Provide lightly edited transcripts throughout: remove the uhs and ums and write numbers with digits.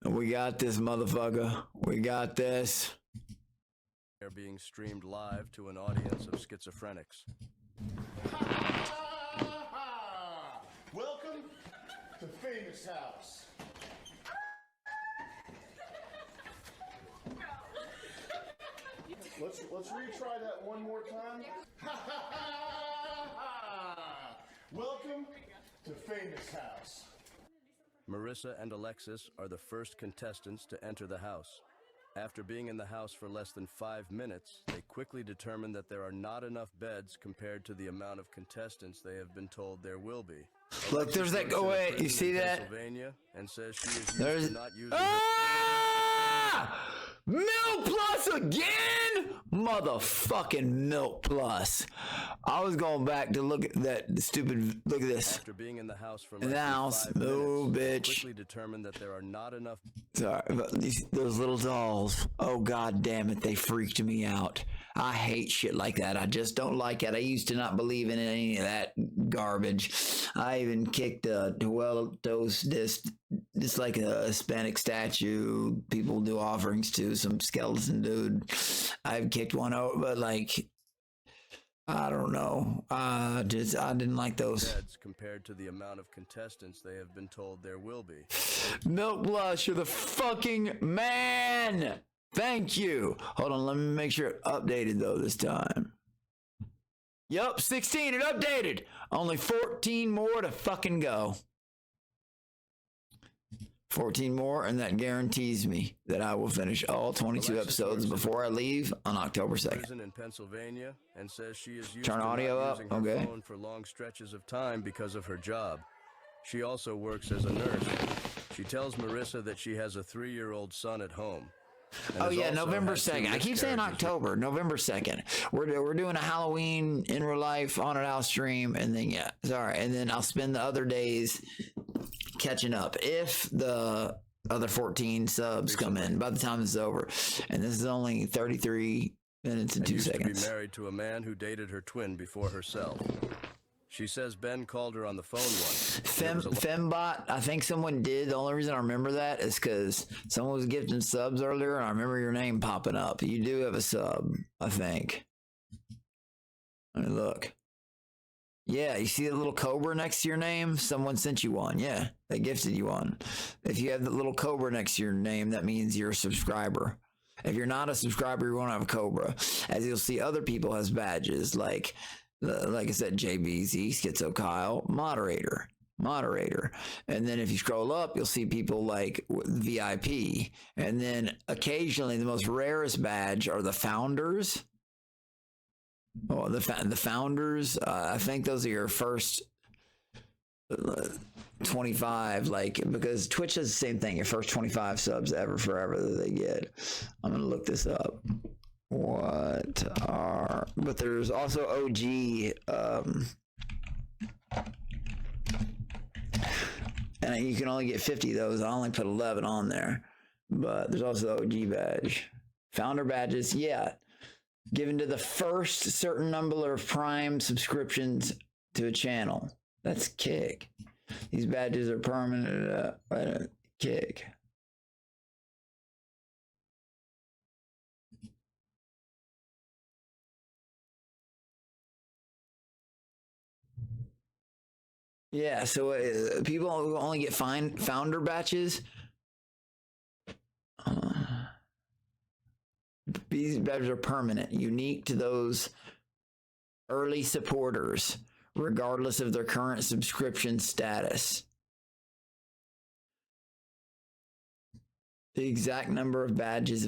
We got this, motherfucker. We got this. They're being streamed live to an audience of schizophrenics. Welcome to Famous House. Let's retry that one more time. Welcome to Famous House. Marissa and Alexis are the first contestants to enter the house. After being in the house for less than 5 minutes, they quickly determine that there are not enough beds compared to the amount of contestants they have been told there will be. Look, there's that. Oh wait, you see that? Pennsylvania, and says she is There's not using Milk Plus again, motherfucking Milk Plus. I was going back to look at that stupid. Look at this. After being in the house for In the house, no bitch. Quickly determined that there are not enough. Sorry, but those little dolls. Oh god damn it, they freaked me out. I hate shit like that. I just don't like it. I used to not believe in any of that garbage. I even kicked this like a Hispanic statue people do offerings to, some skeleton dude. I've kicked one over, but like, I don't know. I didn't like those. Beds compared to the amount of contestants they have been told there will be. Milk Blush, you're the fucking man. Thank you. Hold on, let me make sure it updated though this time. Yup, 16, it updated. Only 14 more to fucking go. 14 more, and that guarantees me that I will finish all 22 episodes before I leave on October 2nd. In Pennsylvania, and says she is used Turn to audio not up, using her okay. phone for long stretches of time because of her job. She also works as a nurse. She tells Marissa that she has a 3-year-old son at home. Oh yeah, November 2nd. I keep saying October, November 2nd. We're doing a Halloween in real life haunted house stream, and then yeah, sorry, and then I'll spend the other days catching up if the other 14 subs come in by the time it's over. And this is only 33 minutes and 2 seconds. Used to be married to a man who dated her twin before herself. She says Ben called her on the phone once. Fembot, I think someone did. The only reason I remember that is because someone was gifting subs earlier, and I remember your name popping up. You do have a sub, I think. Let me look. Yeah, you see the little cobra next to your name? Someone sent you one. Yeah, they gifted you one. If you have the little cobra next to your name, that means you're a subscriber. If you're not a subscriber, you won't have a cobra. As you'll see, other people has badges like I said, JBZ, Schizo Kyle, moderator. And then if you scroll up, you'll see people like VIP. And then occasionally the most rarest badge are the founders. Oh, the founders, I think those are your first 25, like, because Twitch does the same thing, your first 25 subs ever forever that they get. I'm going to look this up. But there's also OG, and you can only get 50 of those. I only put 11 on there, but there's also OG badge. Founder badges, yeah, given to the first certain number of Prime subscriptions to a channel. That's kick. These badges are permanent, kick. Yeah, so people who only get founder batches. These badges are permanent, unique to those early supporters, regardless of their current subscription status. The exact number of badges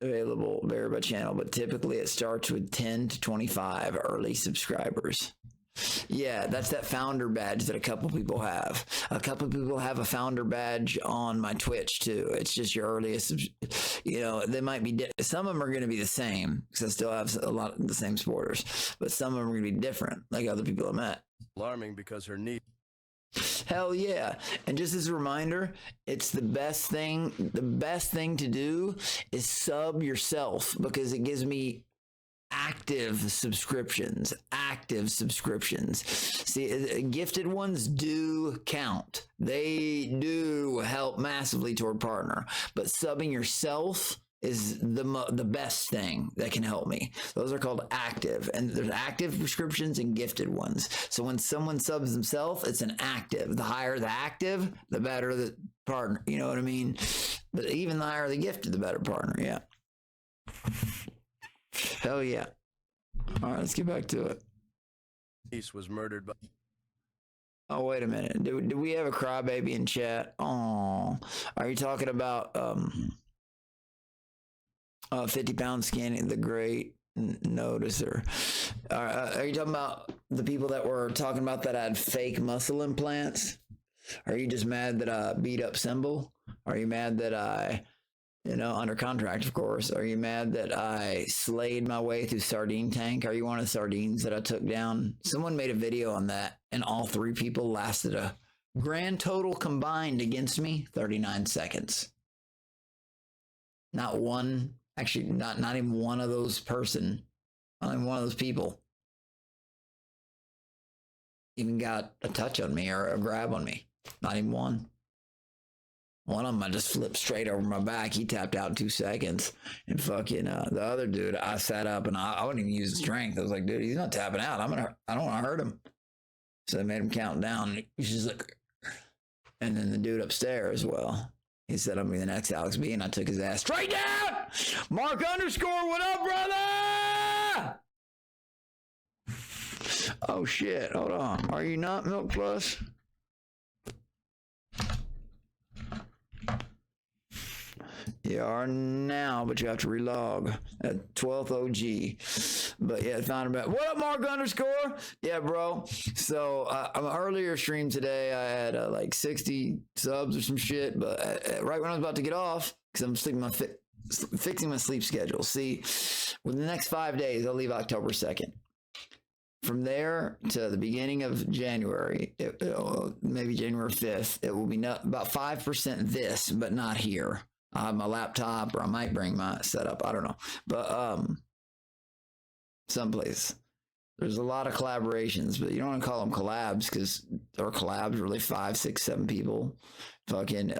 available vary by channel, but typically it starts with 10 to 25 early subscribers. Yeah, that's that founder badge that a couple people have. A couple people have a founder badge on my Twitch too. It's just your earliest, they might be, some of them are going to be the same because I still have a lot of the same supporters, but some of them are going to be different, like other people I met. Alarming because her knee. Hell yeah. And just as a reminder, it's the best thing to do is sub yourself, because it gives me active subscriptions. See, gifted ones do count. They do hell help massively toward partner. But subbing yourself is the best thing that can help me. Those are called active, and there's active prescriptions and gifted ones. So when someone subs themselves, it's an active. The higher the active, the better the partner. You know what I mean? But even the higher the gifted, the better partner. Yeah. Hell yeah. All right, let's get back to it. Niece was murdered by. Oh, wait a minute. Do we have a crybaby in chat? Oh, are you talking about 50-pound skinny, the great noticer? Are you talking about the people that were talking about that I had fake muscle implants? Are you just mad that I beat up Symbol? Are you mad that I, under contract, of course? Are you mad that I slayed my way through Sardine Tank? Are you one of the sardines that I took down? Someone made a video on that, and all 3 people lasted a grand total combined against me 39 seconds. Not one, actually, not even one of those not even one of those people even got a touch on me or a grab on me. Not even one. One of them, I just flipped straight over my back. He tapped out in 2 seconds. And fucking the other dude, I sat up and I wouldn't even use the strength. I was like, dude, he's not tapping out. I don't want to hurt him. So I made him count down. He's just like, and then the dude upstairs, well, he said, I'm going to be the next Alex B. And I took his ass straight down. Mark _ what up, brother? Oh shit, hold on. Are you not Milk Plus? You are now, but you have to relog at 12th OG. But yeah, found about what up, Mark _ yeah, bro. So on an earlier stream today, I had like 60 subs or some shit. But right when I was about to get off, because I'm fixing my sleep schedule. See, within the next 5 days, I'll leave October 2nd. From there to the beginning of January, maybe January 5th, it will be about 5% this, but not here. I have my laptop, or I might bring my setup. I don't know. But someplace. There's a lot of collaborations, but you don't want to call them collabs because they're collabs, really 5, 6, 7 people. Fucking,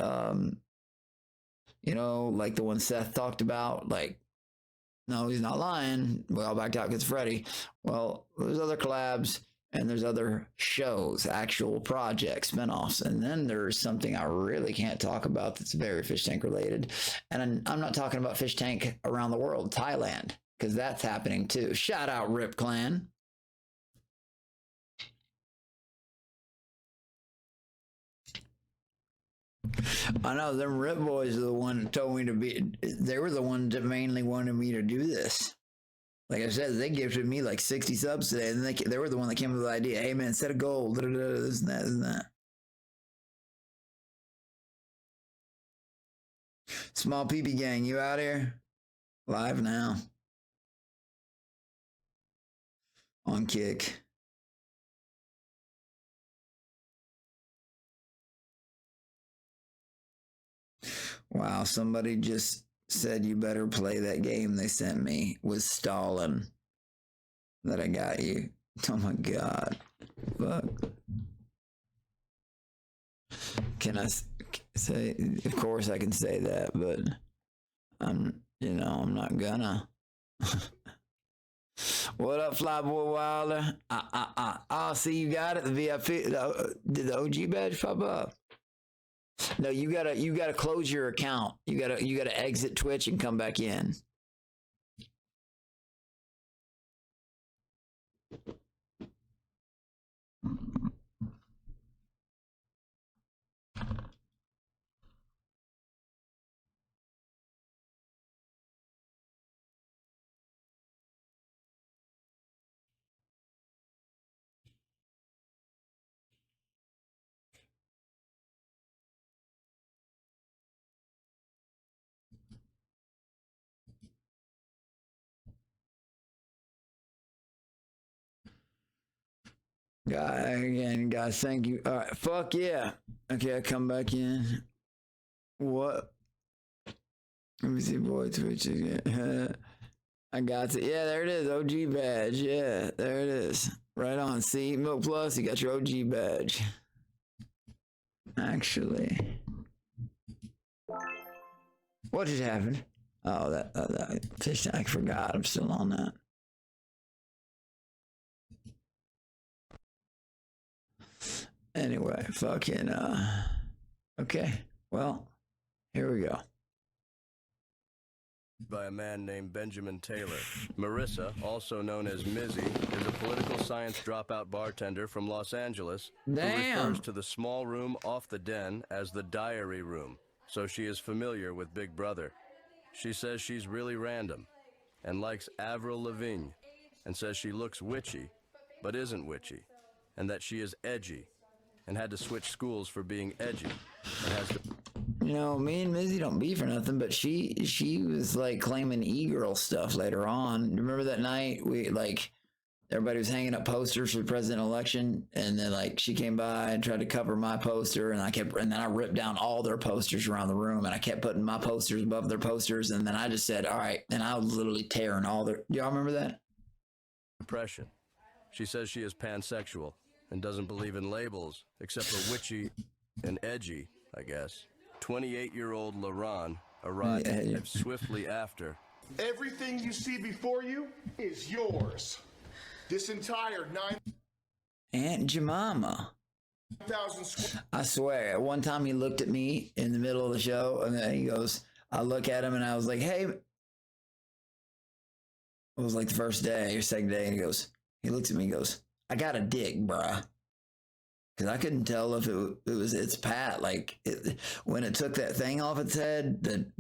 like the one Seth talked about, like, no, he's not lying. We all backed out because Freddy. Well, there's other collabs and there's other shows, actual projects, spinoffs. And then there's something I really can't talk about that's very fish tank related. And I'm not talking about fish tank around the world, Thailand, because that's happening too. Shout out Rip Clan. I know them Rip boys are the one that told me to be, they were the ones that mainly wanted me to do this. Like I said, they gifted me like 60 subs today, and they were the one that came up with the idea. Hey man, set a goal, this and that, this and that. Small peepee gang, you out here? Live now. On Kick. Wow, somebody just said you better play that game they sent me with Stalin that I got you. Oh my God. Fuck. Can I say, of course I can say that, but I'm not gonna. What up, Flyboy Wilder? Oh, see, you got it. The VIP, did the OG badge pop up? No, you gotta close your account. You gotta exit Twitch and come back in. Guys, thank you. All right, fuck yeah. Okay, I come back in. What? Let me see, boy, Twitch again. I got it. Yeah, there it is. OG badge. Yeah, there it is. Right on. See, Milk Plus, you got your OG badge. Actually. What just happened? Oh, that fish tank. I forgot. I'm still on that. Anyway, fucking, okay. Well, here we go. By a man named Benjamin Taylor. Marissa, also known as Mizzy, is a political science dropout bartender from Los Angeles who refers to the small room off the den as the diary room, so she is familiar with Big Brother. She says she's really random and likes Avril Lavigne and says she looks witchy but isn't witchy, and that she is edgy and had to switch schools for being edgy and has to... You know, me and Mizzy don't beef or nothing, but she was like claiming e-girl stuff later on. Remember that night we like everybody was hanging up posters for the president election, and then like she came by and tried to cover my poster, and then I ripped down all their posters around the room, and I kept putting my posters above their posters, and then I just said, all right, and I was literally tearing all their... Y'all remember that? Depression. She says she is pansexual and doesn't believe in labels except for witchy and edgy, I guess. 28-year-old LaRon arrived swiftly after. Everything you see before you is yours. This entire Aunt Jemima. 9,000 square... I swear, at one time he looked at me in the middle of the show, and then he goes, I look at him and I was like, hey, it was like the first day or second day, and he looks at me and goes, I got a dick, bruh. Because I couldn't tell if it's Pat. Like, when it took that thing off its head,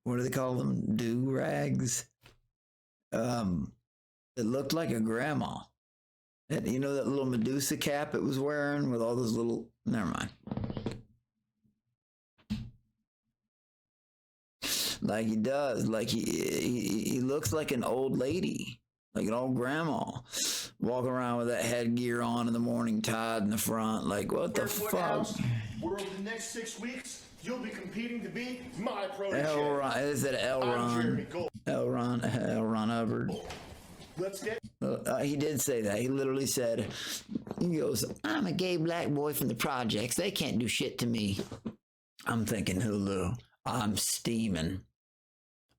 what do they call them? Do-rags? It looked like a grandma. And, you know that little Medusa cap it was wearing with all those little... Never mind. Like he does. Like he looks like an old lady. Like an old grandma. Walking around with that headgear on in the morning, tied in the front. Like, what the fuck? Where over the next 6 weeks, you'll be competing to be my protege. Is it I'm Jeremy Ron Hubbard. Let's get... He did say that. He literally said, he goes, I'm a gay black boy from the projects. They can't do shit to me. I'm thinking, Hulu, I'm steaming.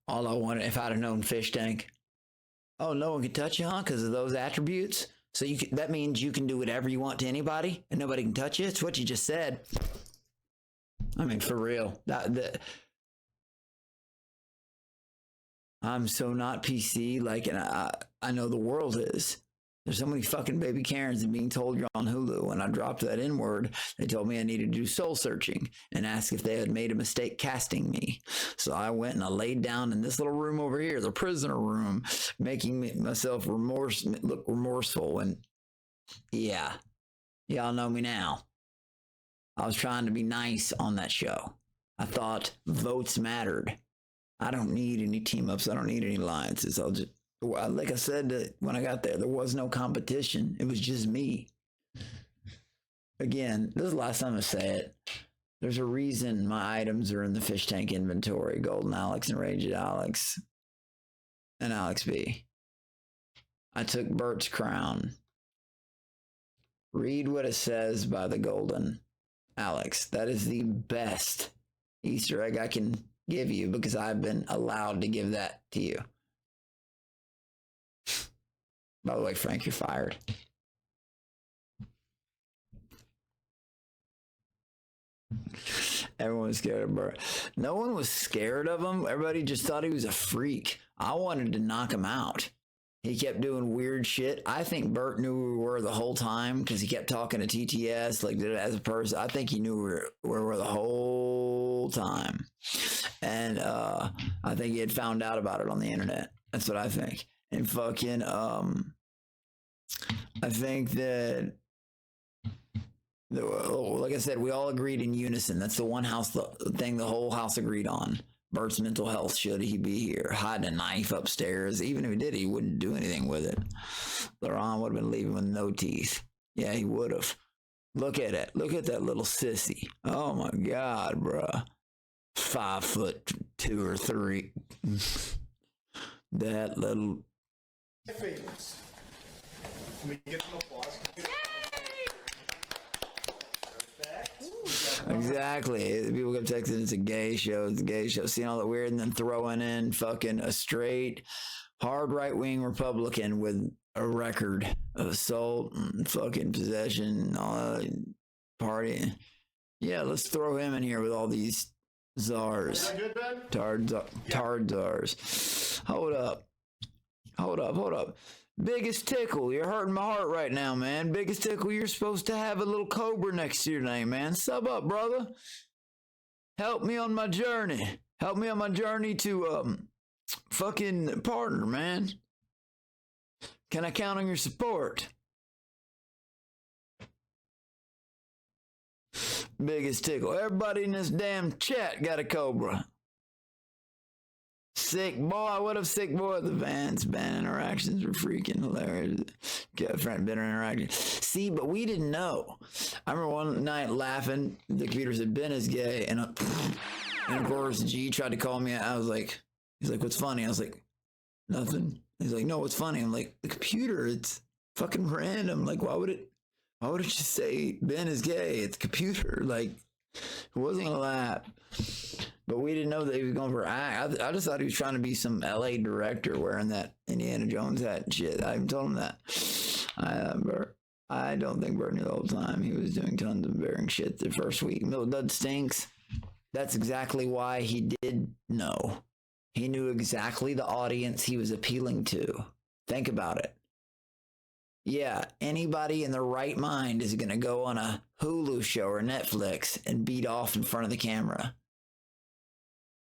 All I wanted, if I'd have known Fish Tank, oh, no one can touch you, huh? Because of those attributes? So that means you can do whatever you want to anybody and nobody can touch you? It's what you just said. I mean, for real. I'm so not PC, like, and I know the world is. There's so many fucking baby Karens and being told you're on Hulu. When I dropped that N-word, they told me I needed to do soul searching and ask if they had made a mistake casting me. So I went and I laid down in this little room over here, the prisoner room, making myself look remorseful. And yeah, y'all know me now. I was trying to be nice on that show. I thought votes mattered. I don't need any team ups. I don't need any alliances. Like I said, when I got there was no competition. It was just me. Again, this is the last time I say it. There's a reason my items are in the fish tank inventory. Golden Alex and Raged Alex and Alex B. I took Bert's crown. Read what it says by the Golden Alex. That is the best Easter egg I can give you because I've been allowed to give that to you. By the way, Frank, you're fired. Everyone was scared of Bert. No one was scared of him. Everybody just thought he was a freak. I wanted to knock him out. He kept doing weird shit. I think Bert knew who we were the whole time because he kept talking to TTS like as a person. I think he knew where we were the whole time. And I think he had found out about it on the internet. That's what I think. And fucking, I think that, like I said, we all agreed in unison. That's the one thing the whole house agreed on. Bert's mental health, should he be here, hiding a knife upstairs. Even if he did, he wouldn't do anything with it. LaRon would have been leaving with no teeth. Yeah, he would have. Look at it. Look at that little sissy. Oh my God, bruh. 5'2" or 3. That little... Favorites. Let me get some applause. Exactly. People kept texting, it's a gay show, it's a gay show. Seeing all that weird and then throwing in fucking a straight, hard right-wing Republican with a record of assault and fucking possession and all that party. Yeah, let's throw him in here with all these czars. Is that good, Ben? Tard czars. Hold up. Biggest Tickle, you're hurting my heart right now, man. Biggest Tickle, you're supposed to have a little cobra next to your name, man. Sub up, brother. Help me on my journey. Help me on my journey to fucking partner, man. Can I count on your support? Biggest Tickle. Everybody in this damn chat got a cobra. Sick boy, what up, sick boy? The Vans band interactions were freaking hilarious. Got friend bitter interaction. See, but we didn't know. I remember one night laughing. The computer said Ben is gay, and of course G tried to call me. I was like, he's like, "What's funny?" I was like, "Nothing." He's like, "No, what's funny?" I'm like, "The computer. It's fucking random. Like, why would it just say Ben is gay? It's a computer. Like, it wasn't gonna laugh." But we didn't know that he was going for act. I just thought he was trying to be some LA director wearing that Indiana Jones hat and shit. I even told him that. I don't think Bert knew the whole time. He was doing tons of embarrassing shit the first week. Milk Dud stinks. That's exactly why he did know. He knew exactly the audience he was appealing to. Think about it. Yeah, anybody in their right mind is going to go on a Hulu show or Netflix and beat off in front of the camera.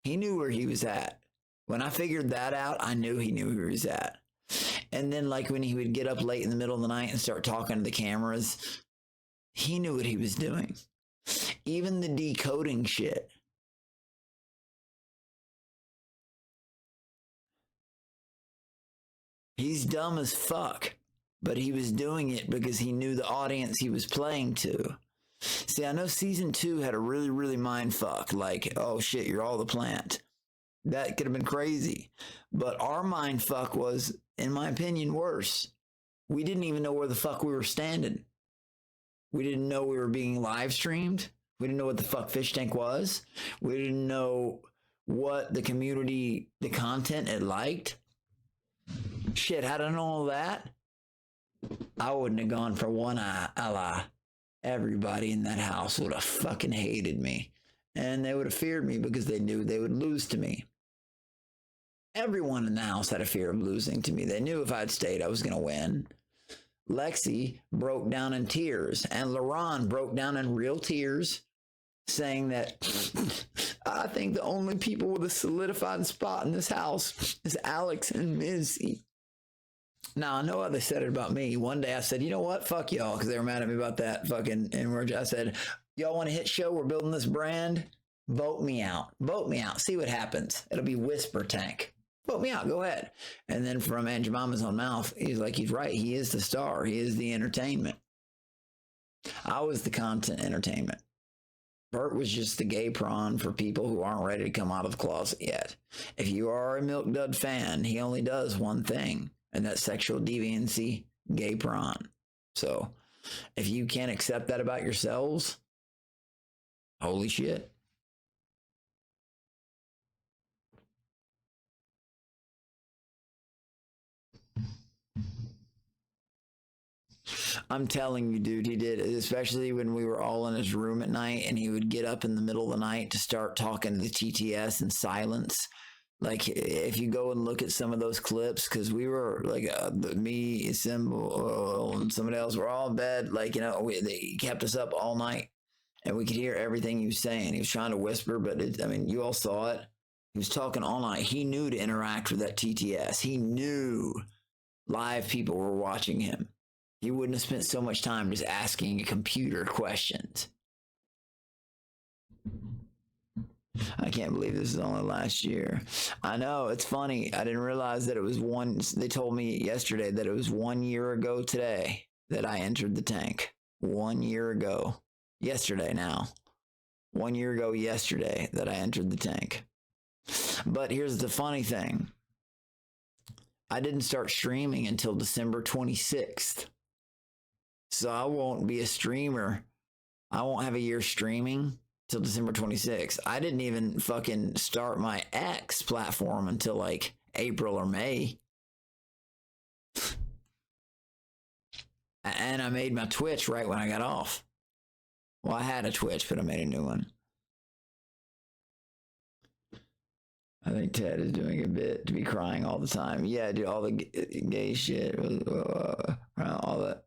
He knew where he was at. When I figured that out, I knew he knew where he was at. And then, like, when he would get up late in the middle of the night and start talking to the cameras, he knew what he was doing. Even the decoding shit. He's dumb as fuck, but he was doing it because he knew the audience he was playing to. See, I know season 2 had a really, really mind fuck. Like, oh shit, you're all the plant. That could have been crazy. But our mind fuck was, in my opinion, worse. We didn't even know where the fuck we were standing. We didn't know we were being live streamed. We didn't know what the fuck Fish Tank was. We didn't know what the community, the content it liked. Shit, had I known all that, I wouldn't have gone for one ally. Everybody in that house would have fucking hated me. And they would have feared me because they knew they would lose to me. Everyone in the house had a fear of losing to me. They knew if I'd stayed, I was going to win. Lexi broke down in tears, and LaRon broke down in real tears, saying that I think the only people with a solidified spot in this house is Alex and Mizzy. Now, I know how they said it about me. One day I said, you know what? Fuck y'all, because they were mad at me about that fucking N-word. I said, y'all want a hit show? We're building this brand. Vote me out. Vote me out. See what happens. It'll be Whisper Tank. Vote me out. Go ahead. And then from Aunt Jemima's own mouth, he's like, he's right. He is the star. He is the entertainment. I was the content entertainment. Bert was just the gay prawn for people who aren't ready to come out of the closet yet. If you are a Milk Dud fan, he only does one thing. And that's sexual deviancy, gay prawn. So if you can't accept that about yourselves, holy shit. I'm telling you, dude, he did, especially when we were all in his room at night and he would get up in the middle of the night to start talking to the TTS in silence. Like, if you go and look at some of those clips, because we were, like, me, Symbol, and somebody else were all in bed. Like, you know, they kept us up all night, and we could hear everything he was saying. He was trying to whisper, but, you all saw it. He was talking all night. He knew to interact with that TTS. He knew live people were watching him. He wouldn't have spent so much time just asking a computer questions. I can't believe this is only last year. I know, it's funny. I didn't realize that it was they told me yesterday that it was 1 year ago today that I entered the tank. 1 year ago. Yesterday now. 1 year ago yesterday that I entered the tank. But here's the funny thing. I didn't start streaming until December 26th. So I won't be a streamer I won't have a year streaming till December 26th. I didn't even fucking start my X platform until like April or May. And I made my Twitch right when I got off. Well, I had a Twitch, but I made a new one. I think Ted is doing a bit to be crying all the time. Yeah, dude, all the gay shit, all that.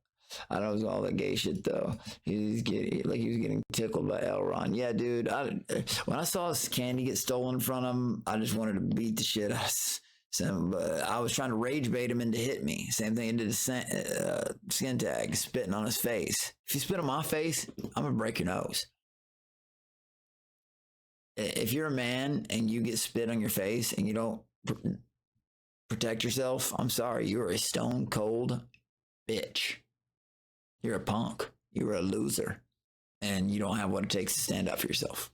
I don't know, it was all that gay shit though. He was getting tickled by Elron. Yeah, dude. When I saw his candy get stolen from him, I just wanted to beat the shit out of him. But I was trying to rage bait him into hit me. Same thing he did to Skin Tag, spitting on his face. If you spit on my face, I'm gonna break your nose. If you're a man and you get spit on your face and you don't protect yourself, I'm sorry, you're a stone cold bitch. You're a punk. You're a loser. And you don't have what it takes to stand up for yourself.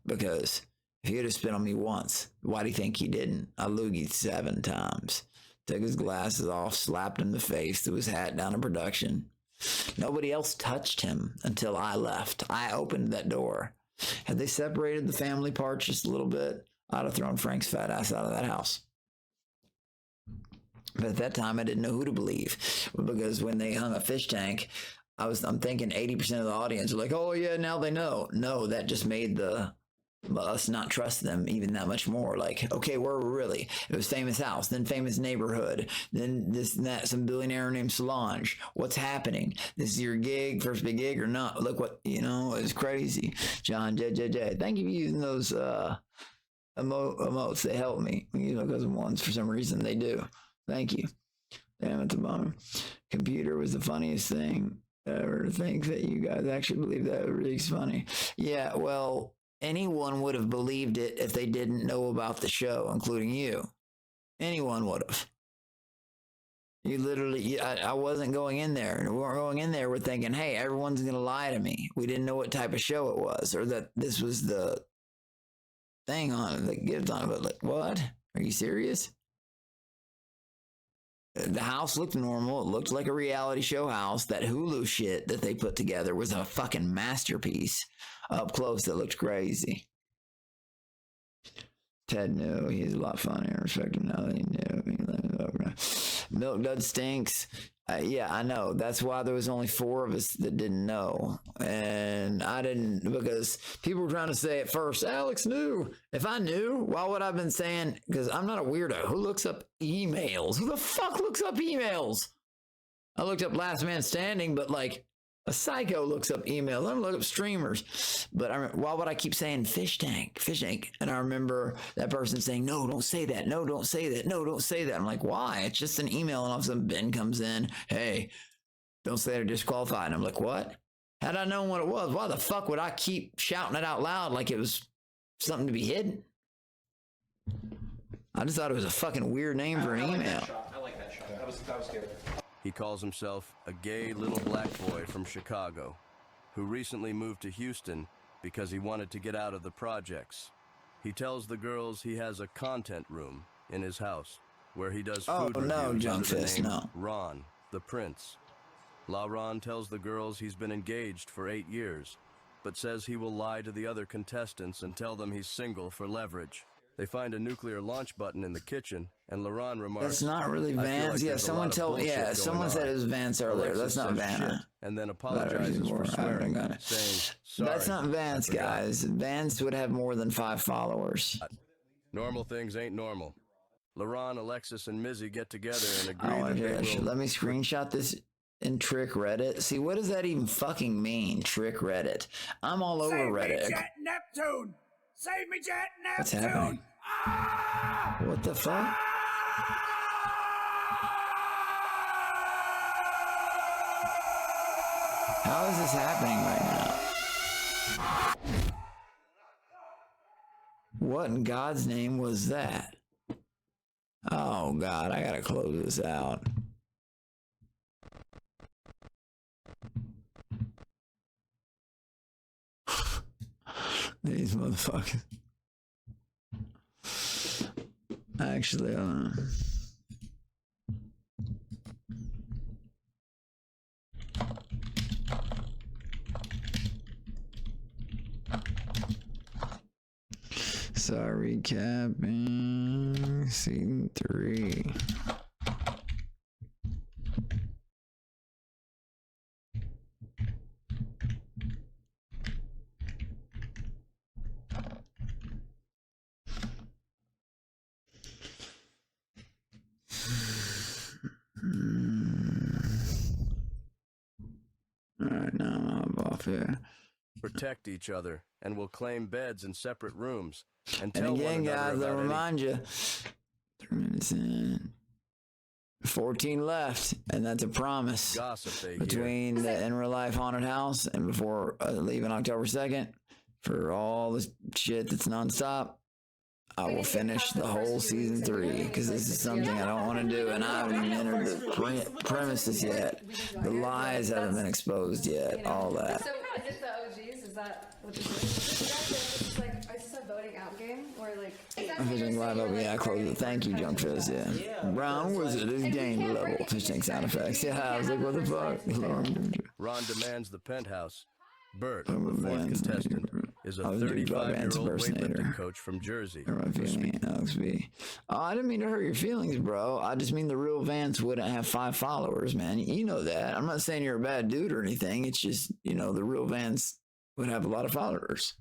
Because if he had spit on me once, why do you think he didn't? I loogied 7 times. Took his glasses off, slapped him in the face, threw his hat down in production. Nobody else touched him until I left. I opened that door. Had they separated the family parts just a little bit, I'd have thrown Frank's fat ass out of that house. But at that time, I didn't know who to believe. Because when they hung a fish tank, I'm thinking 80% of the audience were like, oh yeah, now they know. No, that just made us not trust them even that much more. Like, okay, where were we really? It was famous house, then famous neighborhood, then this and that, some billionaire named Solange. What's happening? This is your gig, first big gig or not? Look what, it's crazy. John, J. Thank you for using those emotes. They help me. We use my cousin ones for some reason. They do. Thank you. Damn, it's a bummer. Computer was the funniest thing ever to think that you guys actually believe that. It really is funny. Yeah, well, anyone would have believed it if they didn't know about the show, including you. Anyone would have. You literally, I wasn't going in there. We weren't going in there. We're thinking, hey, everyone's going to lie to me. We didn't know what type of show it was or that this was the thing on it, the gift on it. But like, what? Are you serious? The house looked normal. It looked like a reality show house. That Hulu shit that they put together was a fucking masterpiece. Up close, that looked crazy. Ted knew. He's a lot funnier. I respect him now that he knew. Milk Dud stinks. Yeah, I know. That's why there was only 4 of us that didn't know. And I didn't, because people were trying to say at first, Alex knew. If I knew, why would I have been saying, because I'm not a weirdo. Who looks up emails? Who the fuck looks up emails? I looked up Last Man Standing, but like, a psycho looks up emails. I don't look up streamers. But why would I keep saying fish tank? And I remember that person saying, no, don't say that. No, don't say that. No, don't say that. I'm like, why? It's just an email. And all of a sudden Ben comes in. Hey, don't say they're disqualified. And I'm like, what? Had I known what it was, why the fuck would I keep shouting it out loud like it was something to be hidden? I just thought it was a fucking weird name for an email. I like that shot. That was good. He calls himself a gay little black boy from Chicago, who recently moved to Houston because he wanted to get out of the projects. He tells the girls he has a content room in his house where he does food reviews under the name Ron, the Prince. La Ron tells the girls he's been engaged for 8 years, but says he will lie to the other contestants and tell them he's single for leverage. They find a nuclear launch button in the kitchen, and LaRon remarks, that's not really Vance. Like someone said it was Vance earlier. Alexis that's not Vance. And then apologizes for swearing, saying, sorry. That's not Vance, guys. Vance would have more than 5 followers. Normal things ain't normal. LaRon, Alexis, and Mizzy get together and agree that let me screenshot this in Trick Reddit. See, what does that even fucking mean, Trick Reddit? I'm all over Reddit. Save me, Jet Neptune! Save me, Jet Neptune! What's happening? What the fuck? How is this happening right now? What in God's name was that? Oh God, I gotta close this out. These motherfuckers. Actually, Sorry, recapping season 3. Alright, now I'm off here. Protect each other and will claim beds in separate rooms and And tell again, one another guys, I about remind you, 3 minutes in, 14 left, and that's a promise gossip they hear. between the in real life haunted house and before leaving October 2nd for all this shit that's nonstop. I will finish the whole season 3 because this is something I don't want to do, and I haven't even entered the premises yet. The lies haven't been exposed yet. All that. So is it the OGs? Is that what this is? Is this a voting out game or like? I'm fishing live up. Yeah, I closed it. Thank you, Junkfizz. Yeah. Brown Wizard is game level. Fishing sound effects. Yeah, I was like, what the fuck? Ron demands the penthouse. Bert, I'm a the fourth man's contestant, is a I was doing Bob Vance 35-year-old weightlifting impersonator. coach from Jersey. Hurt my feeling, Alex B. Oh, I didn't mean to hurt your feelings, bro. I just mean the real Vance wouldn't have 5 followers, man. You know that. I'm not saying you're a bad dude or anything. It's just, you know, the real Vance would have a lot of followers.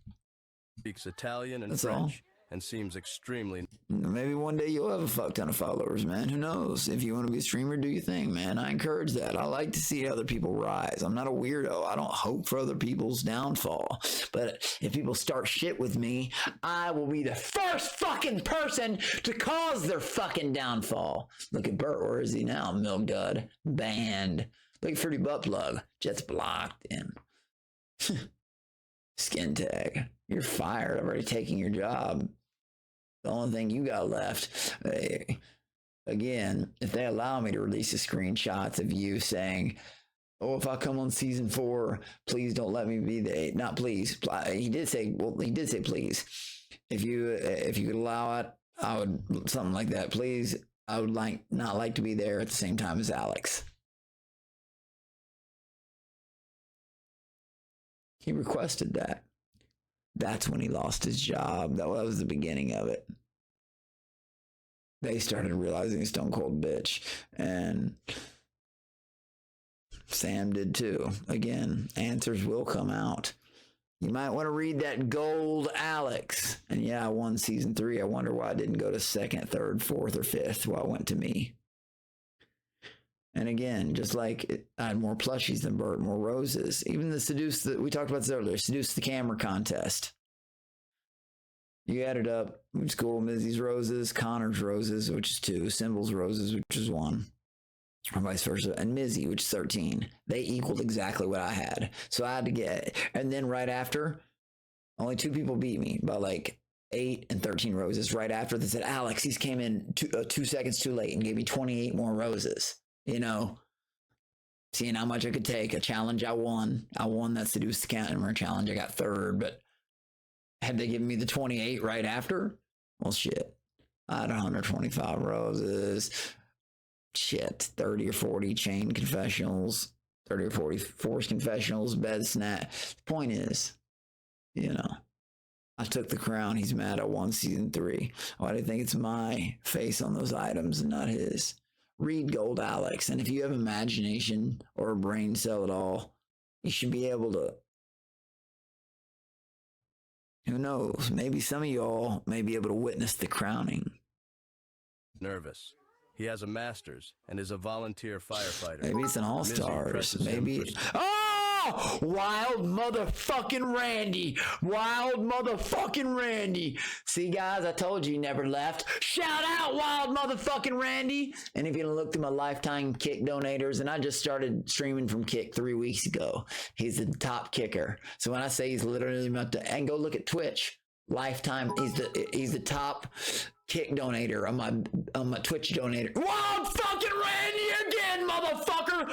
Speaks Italian and That's French and seems extremely... Maybe one day you'll have a fuck ton of followers, man. Who knows? If you want to be a streamer, do your thing, man. I encourage that. I like to see other people rise. I'm not a weirdo. I don't hope for other people's downfall. But if people start shit with me, I will be the first fucking person to cause their fucking downfall. Look at Bert. Where is he now? Milk Dud. Banned. Look at Fruity Butt Plug. Jets blocked him. Skin tag. You're fired. I've already taken your job. The only thing you got left, again, if they allow me to release the screenshots of you saying, oh, if I come on season 4, please don't let me be the, not please. He did say please. If you could allow it, I would, something like that. Please, I would not like to be there at the same time as Alex. He requested that. That's when he lost his job. That was the beginning of it. They started realizing Stone Cold bitch. And Sam did too. Again, answers will come out. You might want to read that Gold Alex. And yeah, I won season 3. I wonder why I didn't go to 2nd, 3rd, 4th, or 5th. Well, I went to me. And again, just like I had more plushies than Bert, more roses. Even the Seduce, we talked about this earlier, Seduce the Camera contest. You added up, which is cool, Mizzy's roses, Connor's roses, which is 2, Symbol's roses, which is 1, or vice versa, and Mizzy, which is 13. They equaled exactly what I had. So I had to get, and then right after, only 2 people beat me by like 8 and 13 roses. Right after, they said, Alex, he's came in 2 seconds too late and gave me 28 more roses. You know, seeing how much I could take. A challenge I won. I won that Seduce the Camera challenge. I got 3rd, but had they given me the 28 right after? Well, shit. I had 125 roses. Shit. 30 or 40 chain confessionals. 30 or 40 forced confessionals, bed snap. The point is, you know, I took the crown. He's mad I won season 3. Why do you think it's my face on those items and not his? Read Gold Alex, and if you have imagination or a brain cell at all, you should be able to, who knows, maybe some of y'all may be able to witness the crowning. Nervous. He has a master's and is a volunteer firefighter. Maybe it's an all-stars. presses him Maybe. for- Oh! Wild motherfucking Randy. Wild motherfucking Randy. See, guys, I told you he never left. Shout out, wild motherfucking Randy. And if you look through my lifetime kick donators, and I just started streaming from Kick 3 weeks ago. He's the top kicker. So when I say he's literally about to, and go look at Twitch. Lifetime, he's the top kick donator on my Twitch donator. Wild fucking Randy again, motherfucker!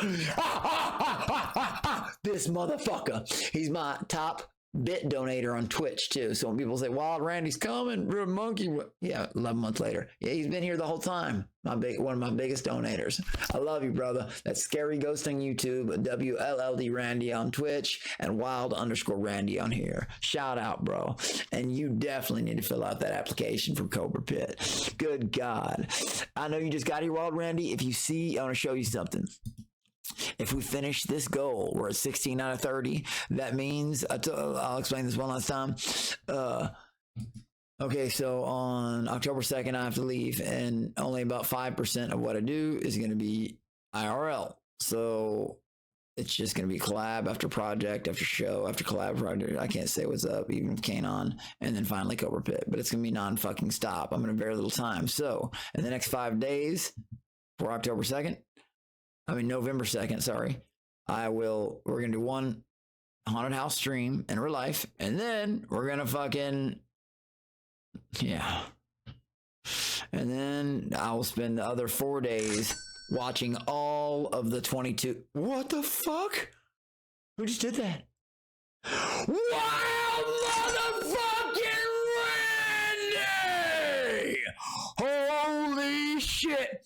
This motherfucker. He's my top bit donator on Twitch too. So when people say, Wild Randy's coming, Real Monkey, yeah, 11 months later. Yeah, he's been here the whole time. One of my biggest donators. I love you, brother. That's Scary Ghost on YouTube, WLLD Randy on Twitch, and Wild_Randy on here. Shout out, bro. And you definitely need to fill out that application for Cobra Pit. Good God. I know you just got here, Wild Randy. If you see, I want to show you something. If we finish this goal, we're at 16 out of 30. That means, I'll explain this one last time. Okay, so on October 2nd, I have to leave, and only about 5% of what I do is going to be IRL. So it's just going to be collab after project, after show, after collab project. I can't say what's up, even with Kanon, and then finally Cobra Pit. But it's going to be non-fucking stop. I'm going to have very little time. So in the next 5 days, for October 2nd, November 2nd, sorry. We're going to do one haunted house stream in real life. And then we're going to fucking, yeah. And then I'll spend the other 4 days watching all of the 22. What the fuck? Who just did that? Wild motherfucking Randy! Holy shit!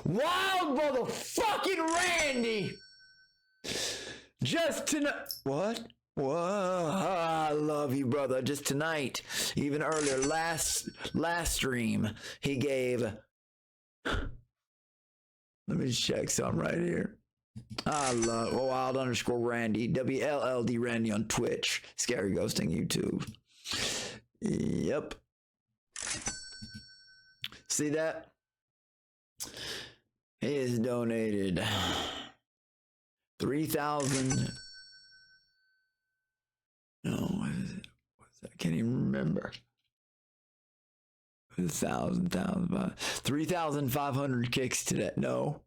Wild motherfucking Randy! Just tonight. What? Whoa, I love you, brother. Just tonight, even earlier, last stream, he gave. Let me just check something right here. I love Wild_Randy, WLLD Randy on Twitch, Scary Ghosting YouTube. Yep. See that? He has donated 3,000. No, what is it? What's that? I can't even remember. 3,500 kicks today. No,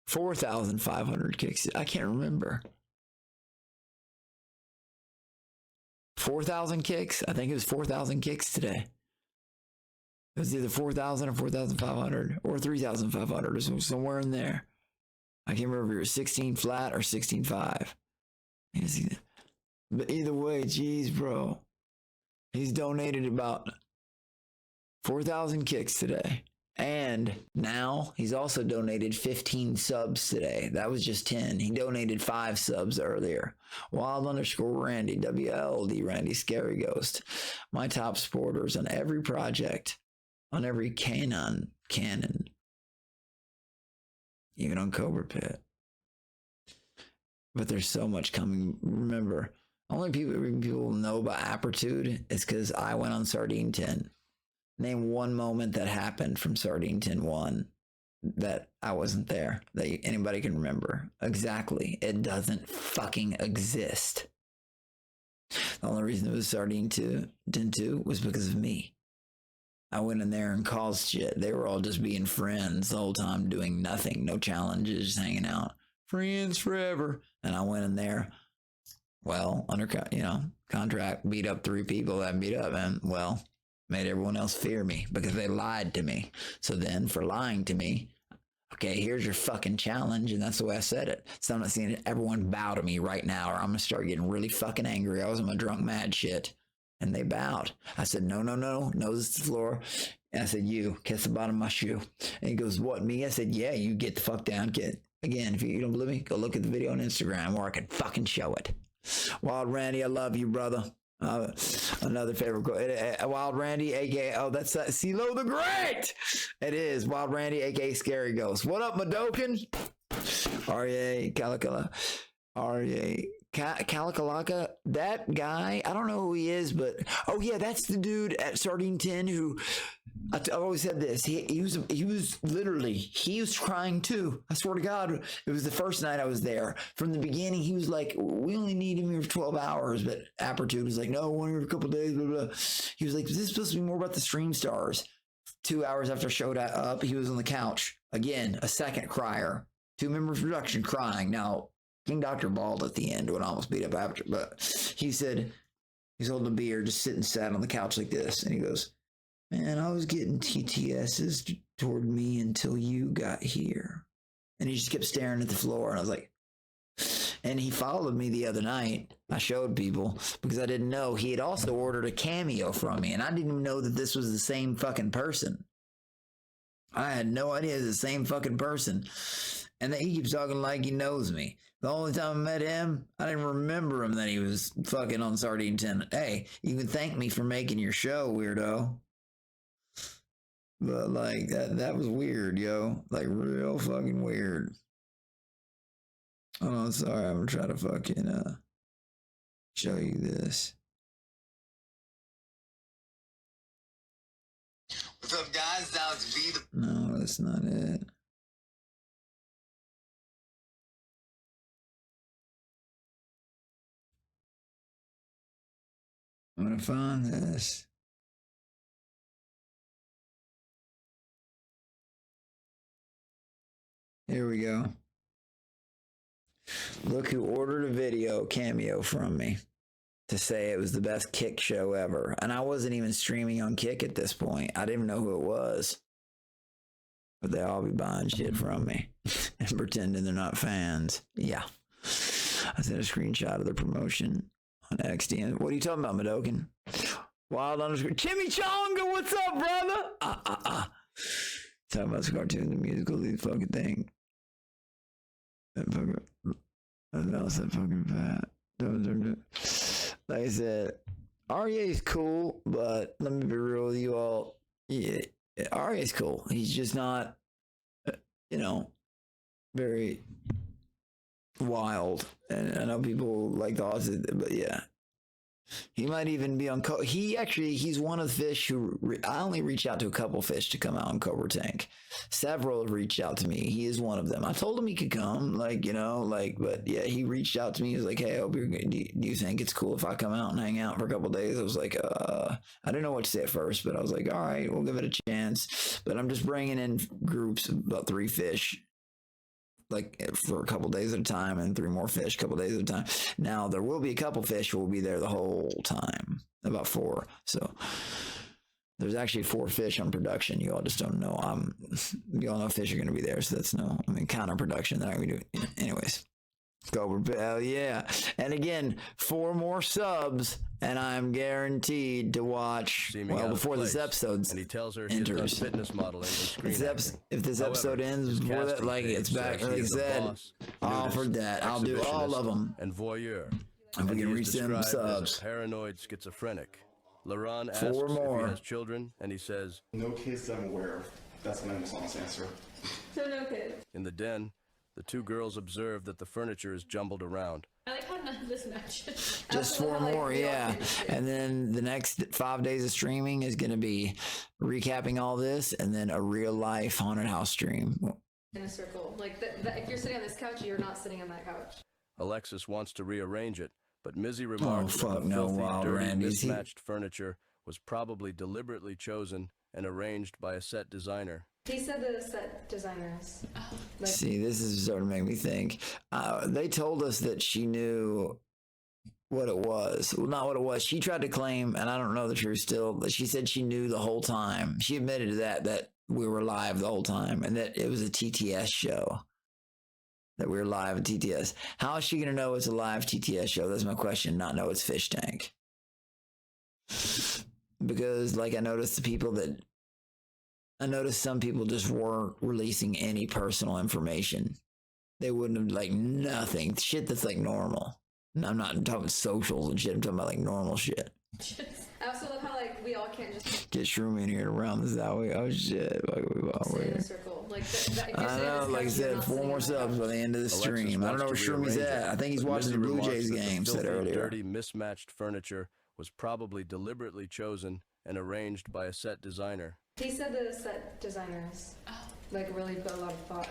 4,500 kicks. I can't remember. 4,000 kicks? I think it was 4,000 kicks today. It was either 4,000 or 4,500 or 3,500 or somewhere in there. I can't remember if it was 16 flat or 16.5. But either way, geez, bro. He's donated about 4,000 kicks today. And now he's also donated 15 subs today. That was just 10. He donated 5 subs earlier. Wild_Randy, WLD Randy, Scary Ghost. My top supporters on every project, on every canon, even on Cobra Pit. But there's so much coming. Remember, only people know about Aptitude is because I went on Sardine 10. Name one moment that happened from Sardine 10-1 that I wasn't there, that anybody can remember. Exactly. It doesn't fucking exist. The only reason it was Sardine 10-2 was because of me. I went in there and caused shit. They were all just being friends the whole time, doing nothing, no challenges, just hanging out. Friends forever. And I went in there, well, under contract, beat up 3 people that beat up, and well, made everyone else fear me because they lied to me. So then for lying to me, okay, here's your fucking challenge. And that's the way I said it. So I'm not seeing everyone bow to me right now, or I'm going to start getting really fucking angry. I was on my drunk mad shit. And they bowed. I said, no, nose to the floor. And I said, you, kiss the bottom of my shoe. And he goes, what, me? I said, yeah, you get the fuck down, kid. Again, if you don't believe me, go look at the video on Instagram where I can fucking show it. Wild Randy, I love you, brother. Another favorite quote. Wild Randy, aka, that's CeeLo the Great. It is Wild Randy, aka Scary Ghost. What up, Madokin? R.A. Calicala. R.A. Calikalaka, that guy, I don't know who he is, but oh yeah, that's the dude at Sardine 10 who I've always said this. He was crying too. I swear to God, it was the first night I was there. From the beginning, he was like, we only need him here for 12 hours, but Aptitude was like, no, one here for a couple days, blah, blah. He was like, is this supposed to be more about the stream stars? 2 hours after I showed up, he was on the couch. Again, a second crier. 2 members of production crying. Now, King Doctor bawled at the end when I almost beat up after, but he said, he's holding a beer, just sitting sad on the couch like this. And he goes, man, I was getting TTSs toward me until you got here. And he just kept staring at the floor. And I was like, and he followed me the other night. I showed people because I didn't know he had also ordered a Cameo from me. And I didn't even know that this was the same fucking person. I had no idea it was the same fucking person. And then he keeps talking like he knows me. The only time I met him, I didn't remember him that he was fucking on Sardine Tenant. Hey, you can thank me for making your show, weirdo. But like that was weird, yo. Like real fucking weird. Oh, sorry, I'm gonna try to fucking show you this. What's up, guys? Alex B. No, that's not it. I'm gonna find this. Here we go. Look who ordered a video Cameo from me to say it was the best Kick show ever. And I wasn't even streaming on Kick at this point. I didn't even know who it was. But they all be buying shit from me and pretending they're not fans. Yeah. I sent a screenshot of the promotion on XD. What are you talking about, Madokin? Wild underscore. Chimichanga, what's up, brother? Talking about cartoons and musicals, these fucking thing. That fucking, that fucking fat. Like I said, Arye's cool, but let me be real with you all. Yeah, Arye's cool. He's just not, very wild. And I know people like the odds, but yeah. He might even be on he's one of the fish who I only reach out to a couple fish to come out on Cobra Tank. Several have reached out to me. He is one of them. I told him he could come, but yeah, he reached out to me. He was like, hey, I hope you're good. Do you think it's cool if I come out and hang out for a couple of days? I was like, I didn't know what to say at first, but I was like, all right, we'll give it a chance. But I'm just bringing in groups of about 3 fish, like for a couple days at a time, and 3 more fish a couple days at a time. Now there will be a couple fish who will be there the whole time, about 4. So there's actually 4 fish on production. You all just don't know. You all know fish are going to be there, so that's counter production that I'm going to do. Anyways, Cobra, hell yeah! And again, 4 more subs, and I'm guaranteed to watch before this episode and he tells her enters. Fitness modeling and screen if this episode ends before that, like it's back, like I said, I offered that. I'll do all of them. And voyeur. If we can reach them subs. Paranoid schizophrenic. Laron asks 4 more. if he has children, and he says, No kids that I'm aware of. That's my honest answer. So no kids. in the den, the 2 girls observe that the furniture is jumbled around. I like how none of this matches. Just 4 more, yeah. And then the next 5 days of streaming is going to be recapping all this, and then a real life haunted house stream. In a circle. Like, if you're sitting on this couch, you're not sitting on that couch. Alexis wants to rearrange it, but Mizzy remarks fuck that the no, filthy, Wild dirty, Randy's. mismatched furniture was probably deliberately chosen and arranged by a set designer. He said the set designers. See, this is starting to make me think. They told us that she knew what it was. Well, not what it was. She tried to claim, and I don't know the truth still, but she said she knew the whole time. She admitted to that we were live the whole time, and that it was a TTS show. That we were live at TTS. How is she going to know it's a live TTS show? That's my question. Not know it's Fish Tank. Because, like, I noticed some people just weren't releasing any personal information. They wouldn't have, like, nothing. Shit that's, like, normal. I'm not talking socials and shit. I'm talking about, like, normal shit. I also love how, like, we all can't just get Shroom in here to round this out. Oh, shit. sit in a circle. Like, I know, like I said, 4 more subs by the end of the stream. I don't know where Shroomi's at. I think he's watching the Blue Jays game, said earlier. Dirty, mismatched furniture was probably deliberately chosen and arranged by a set designer. He said the set designers, like, really put a lot of thought.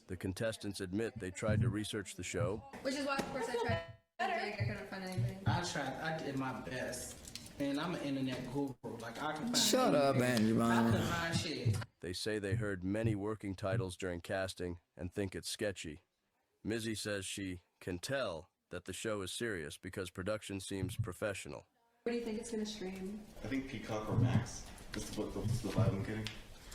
The contestants admit they tried to research the show. Which is why, of course, I tried. I couldn't find anything. I did my best. And I'm an internet guru. Like, I can find Shut up, anything. Andrew I Bynum. can find shit. They say they heard many working titles during casting and think it's sketchy. Mizzy says she can tell that the show is serious because production seems professional. Where do you think it's gonna stream? I think Peacock or Max. This is the vibe I'm getting.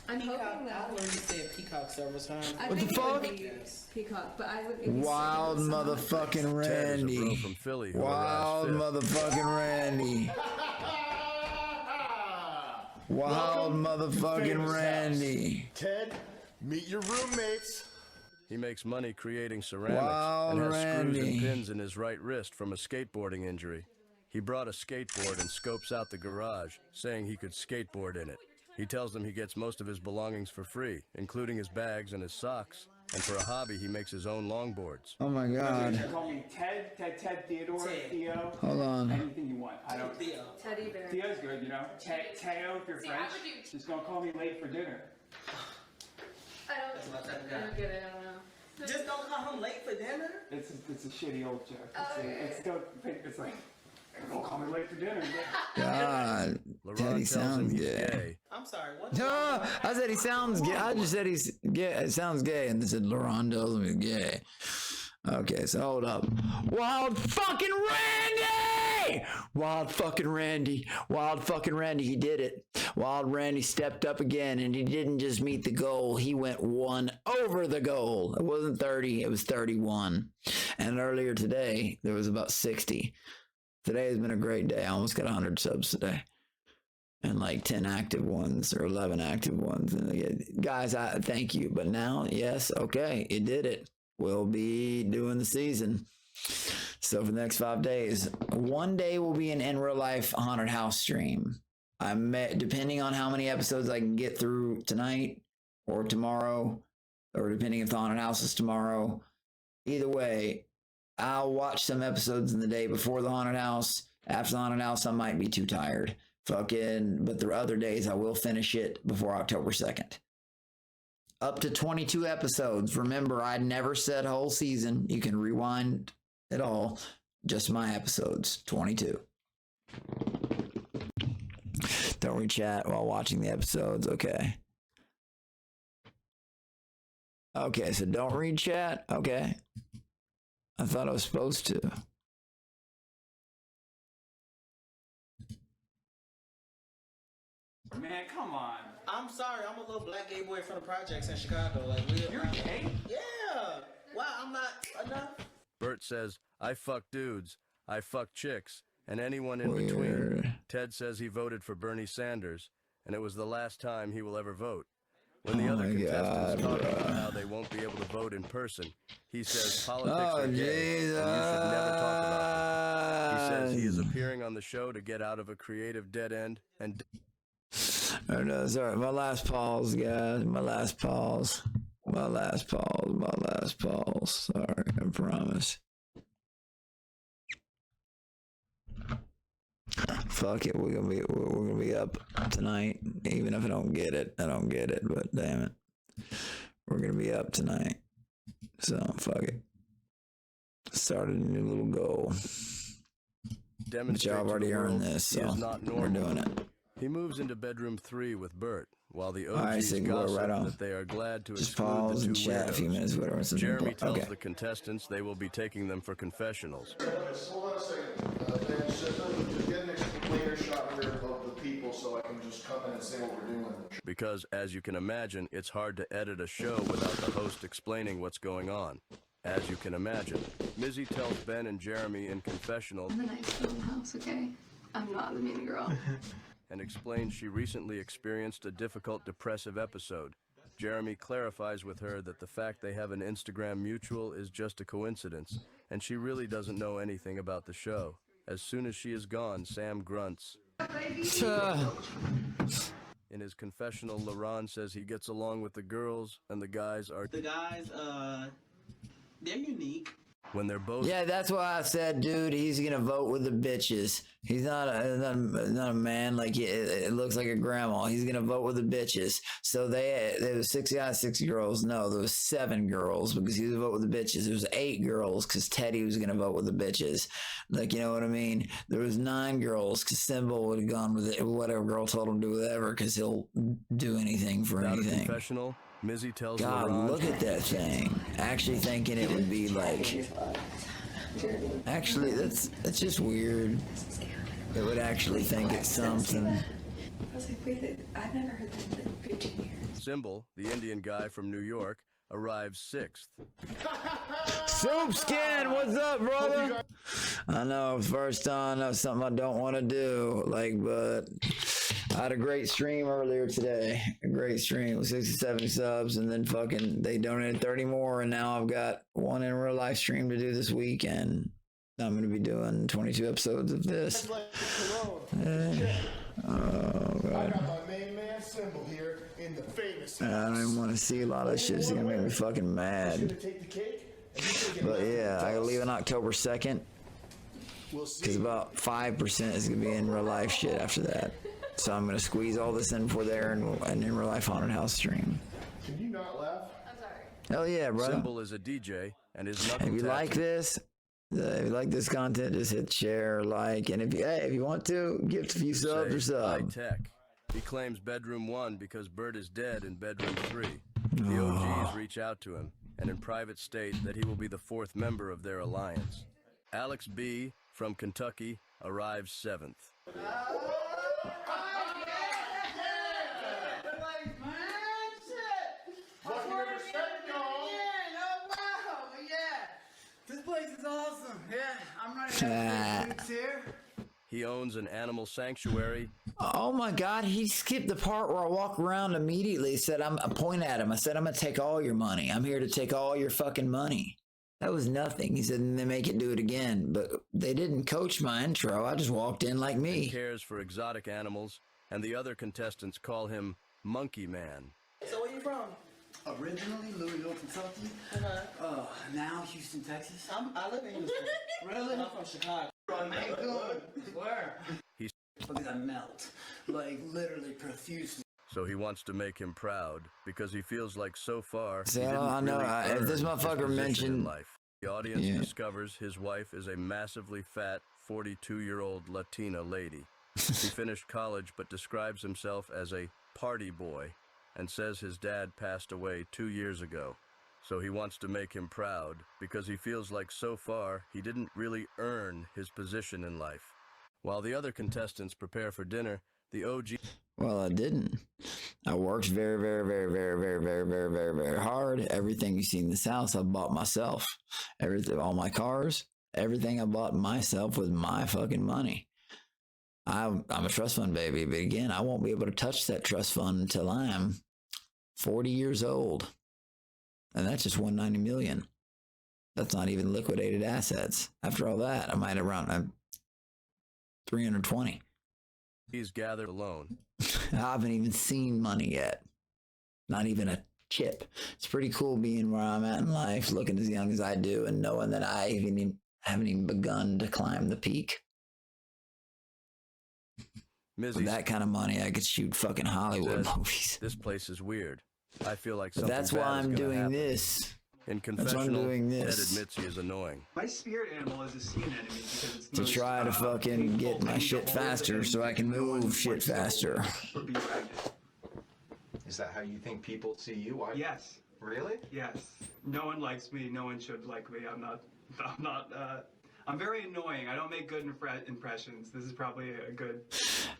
I'm Peacock, hoping that. I've already said Peacock several times. I What think the it would fuck? be Peacock, but I would. it'd be Wild streaming on motherfucking Ted is a bro Randy. from Philly who Wild arrives fifth. motherfucking Randy. Wild motherfucking Famous Randy. Ted, meet your roommates. He makes money creating ceramics Wild and has screws Randy. and pins in his right wrist from a skateboarding injury. He brought a skateboard and scopes out the garage, saying he could skateboard in it. He tells them he gets most of his belongings for free, including his bags and his socks. And for a hobby, he makes his own longboards. Oh my god. Call me Ted, Theodore, Ted. Theo. Hold on. Anything you want. I don't. Theo. Teddy bear. Theo's good, you know. Teo if you're French. Just don't call me late for dinner. I That's my type of I guy. don't get it. I don't know. Just don't call him late for dinner. It's a shitty old joke. Okay. It's like, don't call me late for dinner. God. LaRon Teddy tells him sounds he's gay. gay. I'm sorry, what? No, I said he sounds gay. I just said he's gay. It sounds gay, and they said LaRon tells him he's gay. Okay, so hold up. Wild fucking Randy! Wild fucking Randy. Wild fucking Randy. He did it. Wild Randy stepped up again, and he didn't just meet the goal. He went one over the goal. It wasn't 30, it was 31. And earlier today, there was about 60. Today has been a great day. I almost got 100 subs today. And like 10 active ones or 11 active ones. And guys, I thank you. But now, yes, okay, it did it. We'll be doing the season. So for the next 5 days, one day will be an in real life haunted house stream. I may, depending on how many episodes I can get through tonight or tomorrow, or depending if the haunted house is tomorrow. Either way, I'll watch some episodes in the day before the haunted house. After the haunted house, I might be too tired. But the other days I will finish it before October 2nd. Up to 22 episodes. Remember, I never said whole season. You can rewind it all. Just my episodes. 22. Don't read chat while watching the episodes. Okay. Okay, so don't read chat. Okay. I thought I was supposed to. Man, come on. I'm sorry, I'm a little black gay boy from the projects in Chicago. Like, You're gay? Yeah. Wow, I'm not enough. Bert says, I fuck dudes, I fuck chicks, and anyone in between. Weird. Ted says he voted for Bernie Sanders, and it was the last time he will ever vote. When the Oh other my contestants God, talk about bro. how they won't be able to vote in person, he says politics Oh, are gay, and you Jesus. should never talk about them. He says he is appearing on the show to get out of a creative dead end and Oh, no, sorry. My last pause, guys. My last pause. My last pause. Sorry, I promise. Fuck it. We're gonna be up tonight. Even if I don't get it, but damn it. We're gonna be up tonight. So fuck it. Started a new little goal. But demonstrate y'all have to already the earned world this, he so is not we're normal. doing it. He moves into bedroom 3 with Bert, while the All right, OGs so go gossip right on. that they are glad to Just exclude pause the and two chat a few weirdos. minutes, whatever. Something Jeremy important. tells Okay. the contestants they will be taking them for confessionals. Hold on a second. Ben, just get an explainer shot here of the people so I can just come in and say what we're doing. Because, as you can imagine, it's hard to edit a show without the host explaining what's going on. As you can imagine, Mizzy tells Ben and Jeremy in confessional I'm a nice girl in the house, okay? I'm not the mean girl. and explains she recently experienced a difficult depressive episode. Jeremy clarifies with her that the fact they have an Instagram mutual is just a coincidence, and she really doesn't know anything about the show. As soon as she is gone, Sam grunts. In his confessional, LaRon says he gets along with the girls, and the guys are... The guys, they're unique. When they're both Yeah, that's why I said, dude, he's gonna vote with the bitches. He's not a man like it looks like a grandma. He's gonna vote with the bitches. So there was 6 guys, 6 girls. No, there was 7 girls because he was gonna vote with the bitches. There was 8 girls because Teddy was gonna vote with the bitches. Like, you know what I mean? There was 9 girls because Symbol would have gone with it. Whatever girl told him to do whatever because he'll do anything for without a anything. confessional, Mizzy tells God, LaRon look at that thing. Actually thinking it would be like... Actually, that's just weird. It would actually think it's something. I was like, wait, I've never heard that in 15 years. Symbol, the Indian guy from New York, arrives 6th. Soup Skin, what's up, brother? I know, first time, that's something I don't want to do. Like, but I had a great stream earlier today. A great stream with 67 subs, and then fucking they donated 30 more, and now I've got one in real life stream to do this week, and I'm gonna be doing 22 episodes of this. Oh I god. got my main man Symbol here in the famous I don't even want to see a lot of shit. It's gonna make me fucking Gonna mad. take the cake, and he's gonna get But nothing yeah, but I gotta leave on dust. October 2nd. We'll see. Because about 5% is going to be in real life shit after that. So I'm going to squeeze all this in before there and in real life haunted house stream. Can you not laugh? I'm sorry. Hell yeah, bro. Symbol is a DJ and his knuckle If you like tattoo- this, if you like this content, just hit share, like, and if you want to, gift a few subs or say sub. high tech. He claims bedroom 1 because Bert is dead in bedroom 3. The OGs reach out to him and in private state that he will be the 4th member of their alliance. Alex B from Kentucky arrives 7th. This place is awesome. Yeah, I'm running out of here. He owns an animal sanctuary. Oh my God, he skipped the part where I walk around immediately, said, I point at him. I said, I'm going to take all your money. I'm here to take all your fucking money. That was nothing. He said, and they make it do it again. But they didn't coach my intro. I just walked in like He me. cares for exotic animals, and the other contestants call him Monkey Man. So where you from? Originally Louisville, Kentucky. Now Houston, Texas. I live in Houston. Really? I'm from Chicago. Where? He's Because I melt, like literally profusely. so he wants to make him proud because he feels like so far See, he I didn't know, really if earn this his motherfucker position in mentioned- life. The audience Yeah. discovers his wife is a massively fat 42-year-old Latina lady. He finished college but describes himself as a party boy and says his dad passed away 2 years ago. So he wants to make him proud because he feels like so far he didn't really earn his position in life. While the other contestants prepare for dinner, the OG Well, I didn't. I worked very, very, very, very, very, very, very, very, very hard. Everything you see in this house, I bought myself. Everything, all my cars, everything I bought myself with my fucking money. I'm a trust fund baby, but again, I won't be able to touch that trust fund until I'm 40 years old. And that's just 190 million. That's not even liquidated assets. After all that, I might have around 320. he's gathered alone. I haven't even seen money yet. Not even a chip. It's pretty cool being where I'm at in life, looking as young as I do, and knowing that I haven't even begun to climb the peak. With Mizzy that kind of money, I could shoot fucking Hollywood says, movies. "This place is weird. I feel like But something that's bad why is I'm gonna doing happen." this. In That's why I'm confessional, doing Ted this. admits he is annoying. My spirit animal is a sea anemone because it's the To most, try to fucking painful get my thing to shit hold faster and so I can no one move shit wants to faster. or be ragged. Is that how you think people see you? Why? Yes, Really? yes. No one likes me. No one should like me. I'm very annoying. I don't make good impressions. This is probably a good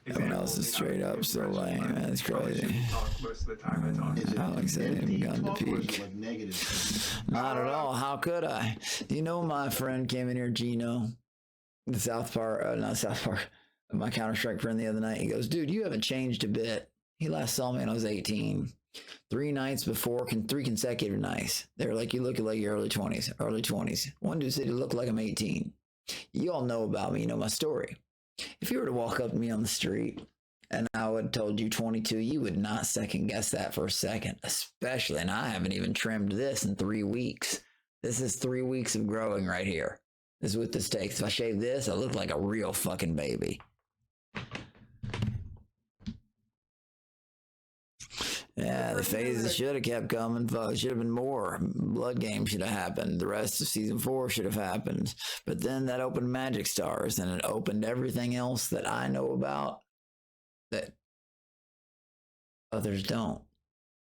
Everyone example else of is me not straight making up so impressions, lame. but That's probably crazy. shouldn't talk most of the time I talk. Is it Alex said empty he begun to talk or is peak. it like negative? Not at all. How could I? You know, my friend came in here, Gino, the South Park, not South Park, my Counter-Strike friend the other night. He goes, dude, you haven't changed a bit. He last saw me when I was 18. 3 nights before, 3 consecutive nights. They were like, you look like your early 20s. One dude said, you look like I'm 18. You all know about me. You know my story. If you were to walk up to me on the street and I would have told you 22, you would not second guess that for a second, especially, and I haven't even trimmed this in 3 weeks. This is 3 weeks of growing right here. This is what this takes. If I shave this, I look like a real fucking baby. Yeah, the phases should have kept coming. Should have been more. Blood Game should have happened. The rest of season 4 should have happened. But then that opened Magic Stars, and it opened everything else that I know about that others don't.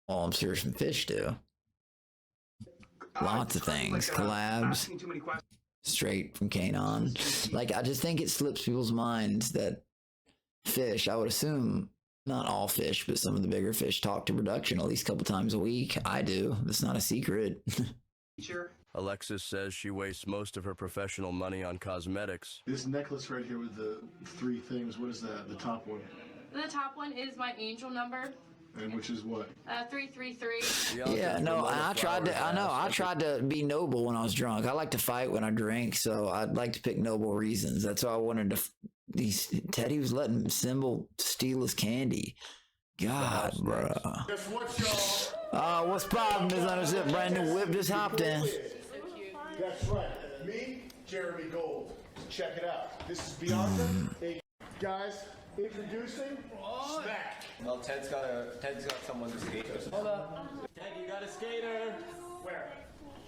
Well, I'm sure some fish do. Lots of things. Collabs. Straight from Kanon. Like, I just think it slips people's minds that fish, I would assume, not all fish, but some of the bigger fish talk to production at least a couple times a week. I do. That's not a secret. Alexis says she wastes most of her professional money on cosmetics. This necklace right here with the 3 things, what is that? The top one? The top one is my angel number. And which is what? 333. Yeah, no, I tried to be noble when I was drunk. I like to fight when I drink, so I'd like to pick noble reasons. That's why I wanted to. Teddy was letting Symbol steal his candy. God, bro. Guess what, y'all? What's poppin', Misunderstood? Brand new whip just hopped in. That's right. Me, Jeremy Gold. Check it out. This is Bianca. Hey, guys, introducing Smack. Well, Ted's got someone to skate with. Hold up. Ted, you got a skater. Where?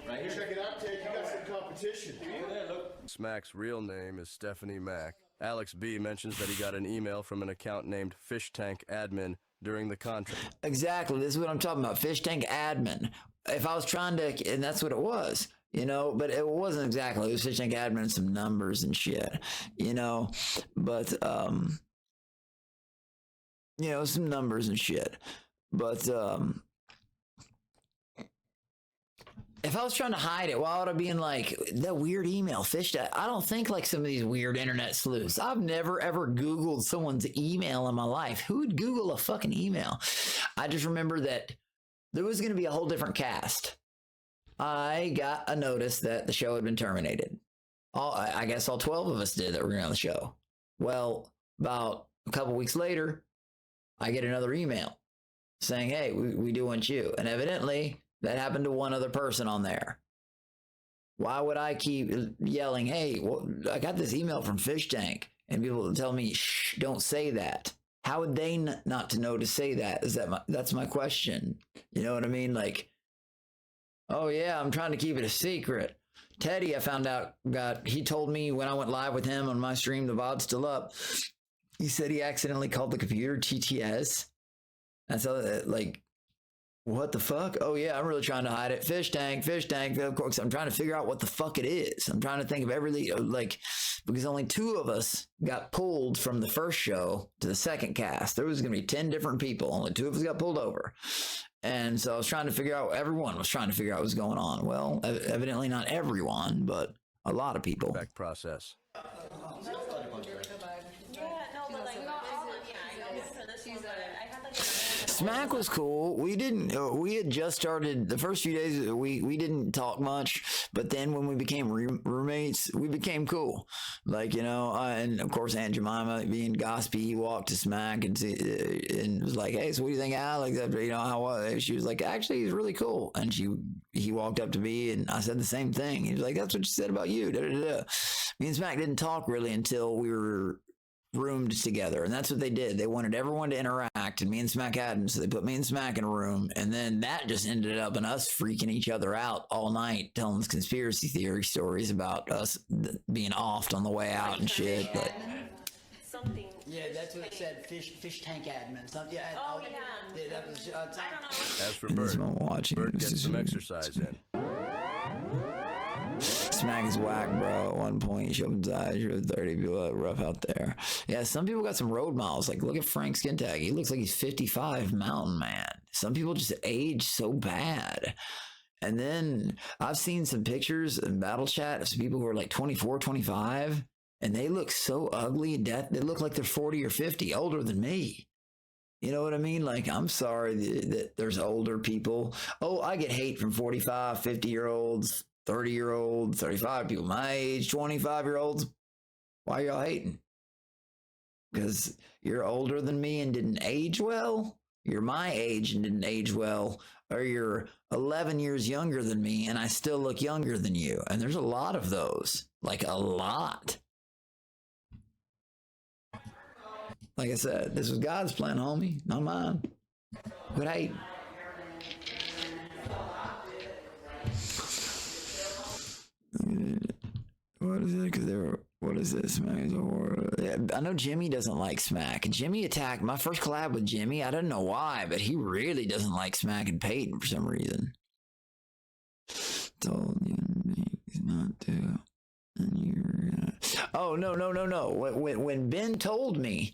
Right here. Check it out, Ted. You got some competition. Over there, look. Smack's real name is Stephanie Mack. Alex B mentions that he got an email from an account named FISHTANK Admin during the contract. Exactly. This is what I'm talking about. FISHTANK Admin. If I was trying to, and that's what it was, you know, but it wasn't exactly. It was FISHTANK Admin and some numbers and shit, you know, but, you know, some numbers and shit. But, if I was trying to hide it, why would I be in like that weird email? I don't think like some of these weird internet sleuths. I've never ever Googled someone's email in my life. Who would Google a fucking email? I just remember that there was going to be a whole different cast. I got a notice that the show had been terminated. I guess all 12 of us did that were going to be on the show. Well, about a couple weeks later, I get another email saying, hey, we do want you. And evidently, that happened to one other person on there. Why would I keep yelling, hey, well, I got this email from FISHTANK, and people tell me, shh, don't say that. How would they not to know to say that? That's my question. You know what I mean? Like, oh yeah, I'm trying to keep it a secret. Teddy, I found out, he told me when I went live with him on my stream, the VOD's still up. He said he accidentally called the computer TTS. That's how, like, what the fuck? Oh yeah, I'm really trying to hide it. FISHTANK. Of course, I'm trying to figure out what the fuck it is. I'm trying to think of everything, like, because only 2 of us got pulled from the first show to the second cast. There was going to be 10 different people. Only 2 of us got pulled over. And so I was trying to figure out, everyone was trying to figure out what was going on. Well, evidently not everyone, but a lot of people. Back process. Smack was cool. We had just started the first few days. We didn't talk much, but then when we became roommates, we became cool. Like, you know, and of course Aunt Jemima being gossipy, walked to Smack and was like, hey, so what do you think, Alex? You know, how was it? She was like, actually, he's really cool. And he walked up to me and I said the same thing. He was like, that's what she said about you. Da, da, da. Me and Smack didn't talk really until we were roomed together, and that's what they did. They wanted everyone to interact, and me and Smack hadn't, so they put me and Smack in a room, and then that just ended up in us freaking each other out all night, telling us conspiracy theory stories about us being offed on the way out and shit. But something. Yeah, that's what it said. FISHTANK Admin. Something. Yeah, oh yeah. That was. I don't know. As for Bert gets some exercise in. Smack is whack, bro. At one point, he showed his eyes. You're 30 people rough out there. Yeah, some people got some road miles. Like, look at Frank Skintag. He looks like he's 55, mountain man. Some people just age so bad. And then I've seen some pictures in battle chat of some people who are like 24, 25, and they look so ugly. They look like they're 40 or 50, older than me. You know what I mean? Like, I'm sorry that there's older people. Oh, I get hate from 45, 50-year-olds. 30-year-olds, 35 people my age, 25-year-olds. Why are y'all hating? Because you're older than me and didn't age well? You're my age and didn't age well? or you're 11 years younger than me and I still look younger than you. And there's a lot of those, like a lot. Like I said, this was God's plan, homie, not mine. But hey, what is it? Because they were. What is this, man? I know Jimmy doesn't like Smack. Jimmy attacked my first collab with Jimmy. I don't know why, but he really doesn't like Smack and Peyton for some reason. Told you not to. And you're gonna... Oh no. When Ben told me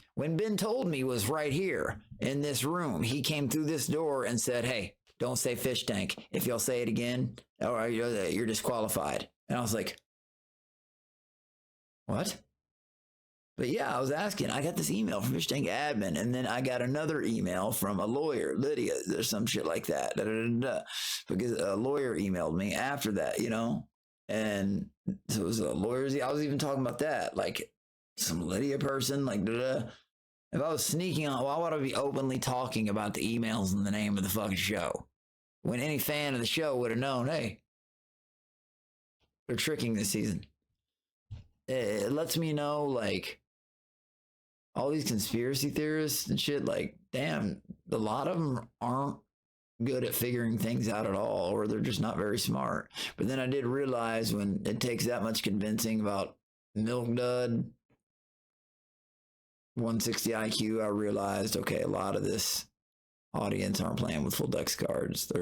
was right here in this room. He came through this door and said, "Hey, don't say fish tank. If you'll say it again, or you're disqualified." And I was like, what? But yeah, I was asking. I got this email from FISHTANK admin, and then I got another email from a lawyer, Lydia, or some shit like that. Because a lawyer emailed me after that, you know? And so it was a lawyer's. I was even talking about that, like some Lydia person, like, if I was sneaking on, why would I be openly talking about the emails in the name of the fucking show? When any fan of the show would have known, hey, they're tricking this season. It lets me know, like, all these conspiracy theorists and shit, like, damn, a lot of them aren't good at figuring things out at all, or they're just not very smart. But then I did realize when it takes that much convincing about Milk Dud, 160 IQ, I realized, okay, a lot of this audience aren't playing with full dex cards.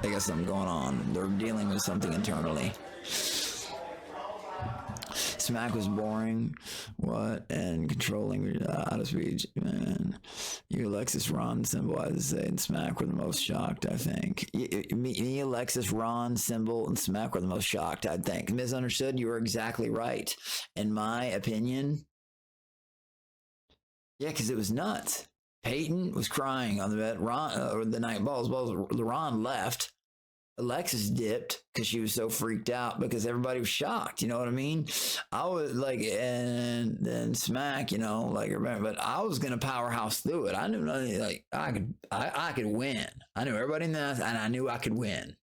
They got something going on. They're dealing with something internally. Smack was boring, what, and controlling out of speech, man. You, Alexis, Ron, Symbol, I would say, and Smack were the most shocked, I think. Me, Alexis, Ron, Symbol, and Smack were the most shocked, I think. Misunderstood, you were exactly right. In my opinion, yeah, because it was nuts. Peyton was crying on the bed. Ron, the night balls, Ron left. Alexis dipped because she was so freaked out because everybody was shocked. You know what I mean? I was like, and then Smack, you know, like, remember, but I was going to powerhouse through it. I knew nothing, like, I could win. I knew everybody in that, and I knew I could win.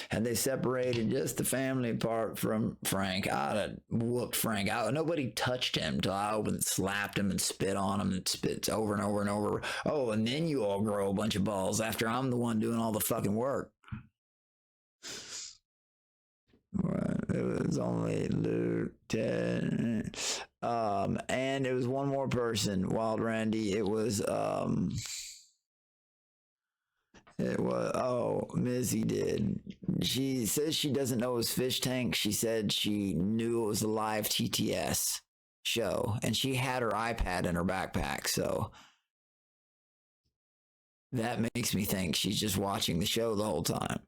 Had they separated just the family apart from Frank, I'd have whooped Frank out. Nobody touched him till I opened, slapped him and spit on him and spits over and over and over. Oh, and then you all grow a bunch of balls after I'm the one doing all the fucking work. It was only Luke, Ted, and it was one more person, Wild Randy. It was Mizzy did. She says she doesn't know it was Fish Tank. She said she knew it was a live TTS show, and she had her iPad in her backpack, so that makes me think she's just watching the show the whole time.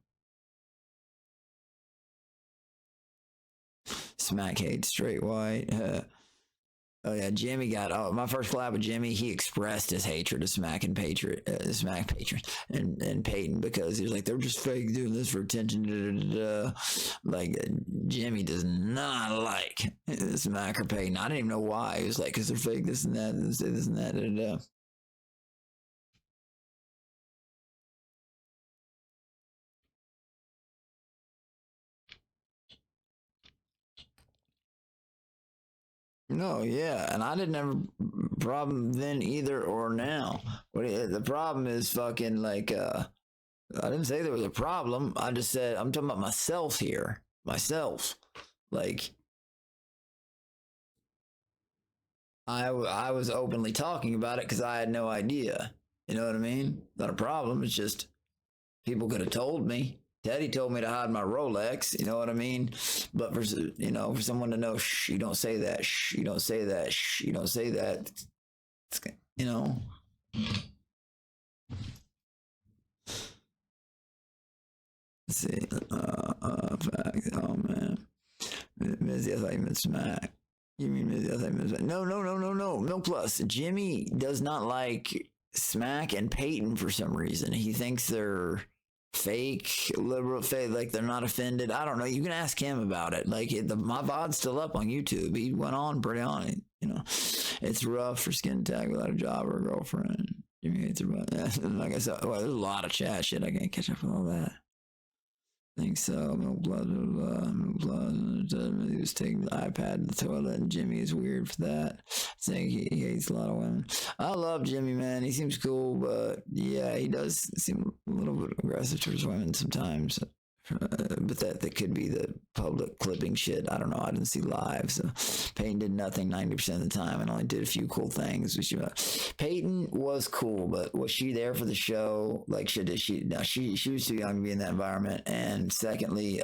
Smack hate straight white. Oh yeah, Jimmy got. My first collab with Jimmy, he expressed his hatred of Smack and Smack Patriots and Peyton because he was like, they're just fake doing this for attention. Like Jimmy does not like Smack or Peyton. I didn't even know why. He was like, because they're fake, this and that, this and that. No, yeah, and I didn't have a problem then either or now. The problem is fucking like, I didn't say there was a problem. I just said, I'm talking about myself here. Myself. Like, I was openly talking about it because I had no idea. You know what I mean? Not a problem. It's just people could have told me. Teddy told me to hide my Rolex, you know what I mean? But for someone to know, shh, you don't say that, shh, you don't say that, shh, you don't say that, you know? Let's see, fact, oh man, Mizzy, I thought you meant Smack. You mean Mizzy, I thought you meant Smack. No plus. Jimmy does not like Smack and Peyton for some reason. He thinks they're fake, liberal, fake, like they're not offended. I don't know. You can ask him about it. Like my VOD's still up on YouTube. He went on pretty on it. You know, it's rough for skin tag without a job or a girlfriend. Jimmy hates her butt. Yeah, like I said, well, there's a lot of chat shit. I can't catch up with all that. I think so. Milk blood, milk blood. He was taking the iPad to the toilet, and Jimmy is weird for that. Saying he hates a lot of women. I love Jimmy, man. He seems cool, but yeah, he does seem a little bit aggressive towards women sometimes. But that could be the public clipping shit. I don't know. I didn't see live. So Peyton did nothing 90% of the time and only did a few cool things. Peyton was cool, but was she there for the show? Like, she was too young to be in that environment. And secondly,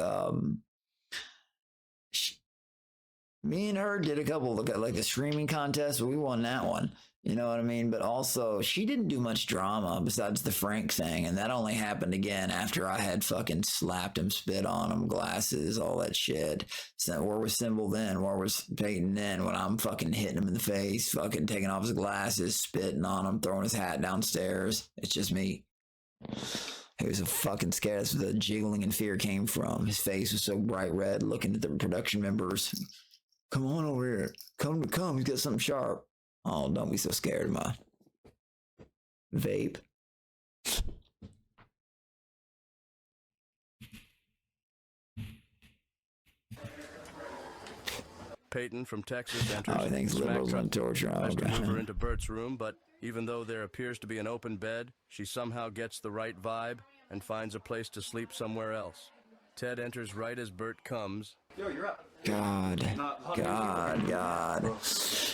me and her did a couple like a screaming contest, but we won that one. You know what I mean? But also, she didn't do much drama besides the Frank thing, and that only happened again after I had fucking slapped him, spit on him, glasses, all that shit. So where was Symbol then? Where was Peyton then? When I'm fucking hitting him in the face, fucking taking off his glasses, spitting on him, throwing his hat downstairs. It's just me. He was a fucking scared. That's where the jiggling and fear came from. His face was so bright red, looking at the production members. Come on over here. Come. He's got something sharp. Oh, don't be so scared of my vape. Peyton from Texas enters. Oh, he thinks liberals want torture. Tries to move her into Bert's room, but even though there appears to be an open bed, she somehow gets the right vibe and finds a place to sleep somewhere else. Ted enters right as Bert comes. Yo, you're up. God.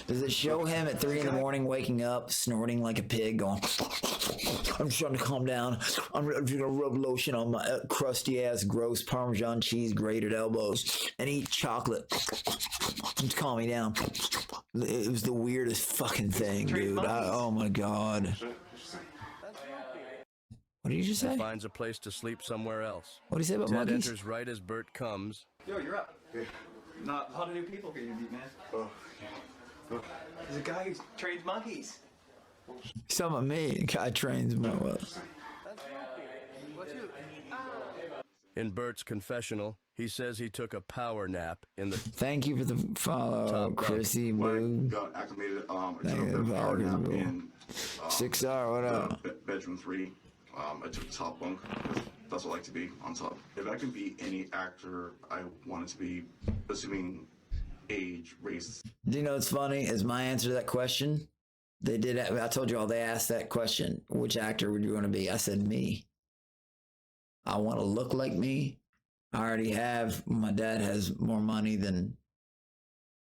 Does it show him at 3 a.m. waking up, snorting like a pig, going, I'm just trying to calm down. I'm going to rub lotion on my crusty ass, gross Parmesan cheese grated elbows and eat chocolate to calm me down. It was the weirdest fucking thing, dude. Oh my God. What did you just say? Finds a place to sleep somewhere else. What did he say about Ted monkeys? enters right as Bert comes. Yo, you're up. Not a lot of new people for you to meet, man. Oh. There's a guy who trains monkeys. Some of me. Guy trains my well. In Bert's confessional, he says he took a power nap in the. Thank you for the follow, Chrissy Boo. Got acclimated. Thank you for the power follow, nap Boo. in 6 hour, what up? Bedroom 3. I took the top bunk. That's what I like to be, on top. If I can be any actor I wanted to be, assuming age, race. Do you know what's funny? Is my answer to that question? They did. I told you all. They asked that question. Which actor would you want to be? I said me. I want to look like me. I already have. My dad has more money than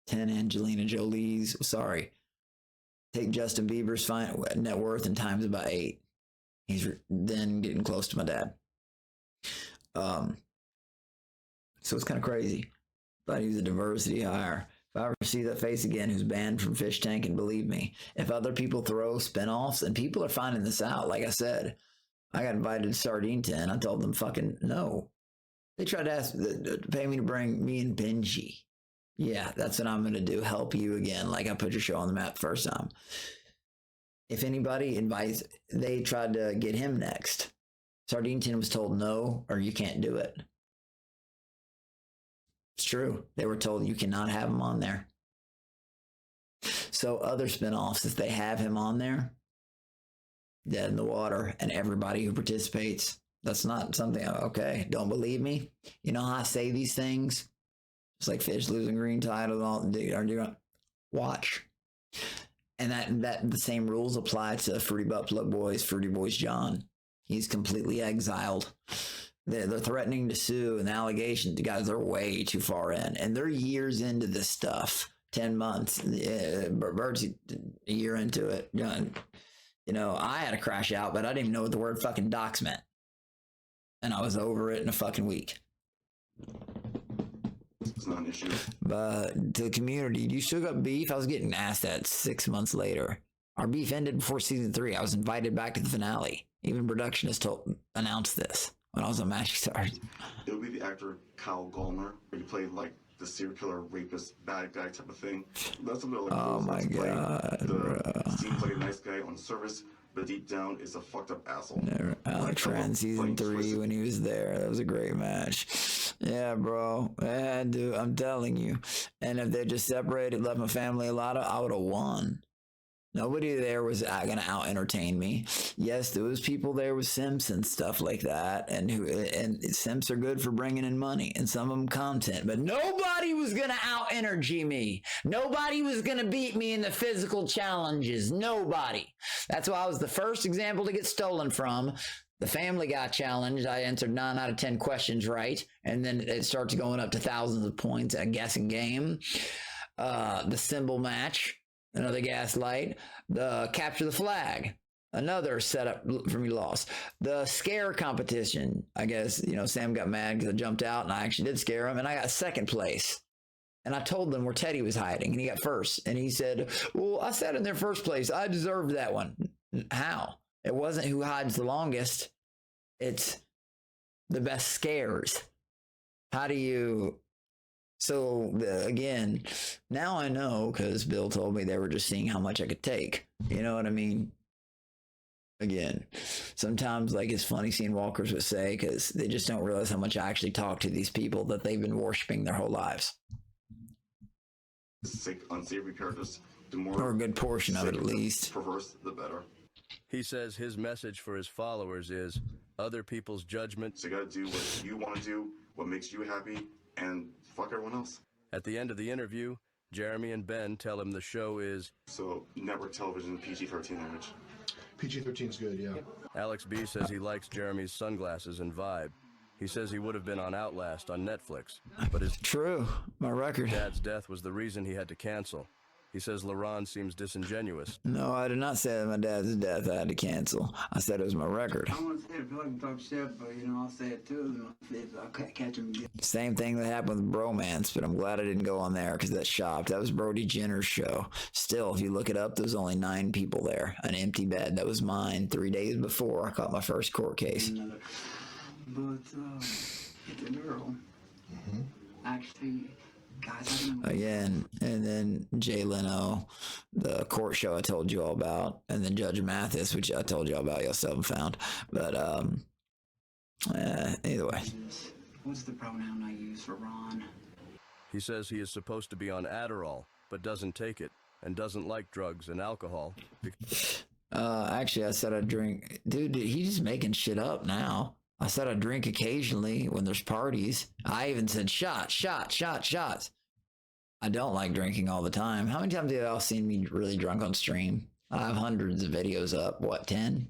10 Angelina Jolie's. Sorry. Take Justin Bieber's net worth and times about 8. He's then getting close to my dad. So it's kind of crazy. But he was a diversity hire. If I ever see that face again who's banned from Fish Tank, and believe me, if other people throw spinoffs, and people are finding this out, like I said, I got invited to Sardine Tin. I told them fucking no. They tried to pay me to bring me and Benji. Yeah, that's what I'm going to do. Help you again. Like I put your show on the map the first time. If anybody invites, they tried to get him next. Sardine Tin was told no, or you can't do it. It's true. They were told you cannot have him on there. So other spinoffs, if they have him on there, dead in the water, and everybody who participates, that's not something, okay, don't believe me? You know how I say these things? It's like fish losing green tide and all. Watch. And that the same rules apply to Fruity Butt Plug Boys, Fruity Boys John. He's completely exiled. They're threatening to sue, and the allegations, guys, they're way too far in. And they're years into this stuff. 10 months. Bert's a year into it. You know, I had to crash out, but I didn't even know what the word fucking docs meant. And I was over it in a fucking week. It's not an issue. But to the community, do you still got beef? I was getting asked that 6 months later. Our beef ended before season 3. I was invited back to the finale. Even production has announced this when I was on Magic Stars. It would be the actor Kyle Gallner, where you played like the serial killer, rapist, bad guy type of thing. That's something like oh my god, seems like a nice guy on the surface, but deep down is a fucked up asshole. Never. Alex ran season 3 when he was there. That was a great match. Yeah, bro. Yeah, dude, I'm telling you. And if they just separated, left my family a lot of, I would have won. Nobody there was going to out entertain me. Yes, there was people there with simps and stuff like that, and simps are good for bringing in money, and some of them content. But nobody was going to out energy me. Nobody was going to beat me in the physical challenges. Nobody. That's why I was the first example to get stolen from. The Family Guy challenge, I answered 9 out of 10 questions right, and then it starts going up to thousands of points at a guessing game. The symbol match. Another gaslight. The capture the flag. Another setup for me loss. The scare competition. I guess, Sam got mad because I jumped out and I actually did scare him and I got second place. And I told them where Teddy was hiding and he got first. And he said, well, I sat in their first place. I deserved that one. How? It wasn't who hides the longest. It's the best scares. How do you... So, again, now I know because Bill told me they were just seeing how much I could take. You know what I mean? Again, sometimes, it's funny seeing walkers would say because they just don't realize how much I actually talk to these people that they've been worshiping their whole lives. Sick, unsavory characters, the more... Or a good portion of it, at least. Perverse, the better. He says his message for his followers is other people's judgment. So you gotta do what you want to do, what makes you happy, and fuck everyone else. At the end of the interview, Jeremy and Ben tell him the show is... So, network television, PG-13 image. PG-13 is good, yeah. Alex B says he likes Jeremy's sunglasses and vibe. He says he would have been on Outlast on Netflix, but his... True, my record. Dad's death was the reason he had to cancel. He says LaRon seems disingenuous. No, I did not say that my dad's death I had to cancel. I said it was my record. I want to say it, feel like I'm talking shit, but I'll say it too. I'll catch him again. Same thing that happened with Bromance, but I'm glad I didn't go on there because that shocked. That was Brody Jenner's show. Still, if you look it up, there's only 9 people there. An empty bed. That was mine 3 days before I caught my first court case. But it's a girl. Actually... Guys, again, and then Jay Leno, the court show I told you all about, and then Judge Mathis, which I told you all about, y'all still haven't found. But either way. What's the pronoun I use for Ron? He says he is supposed to be on Adderall, but doesn't take it, and doesn't like drugs and alcohol. Actually, I said I drink. Dude, he's just making shit up now. I said I drink occasionally when there's parties. I even said shots. I don't like drinking all the time. How many times have y'all seen me really drunk on stream? I have hundreds of videos up. What, 10?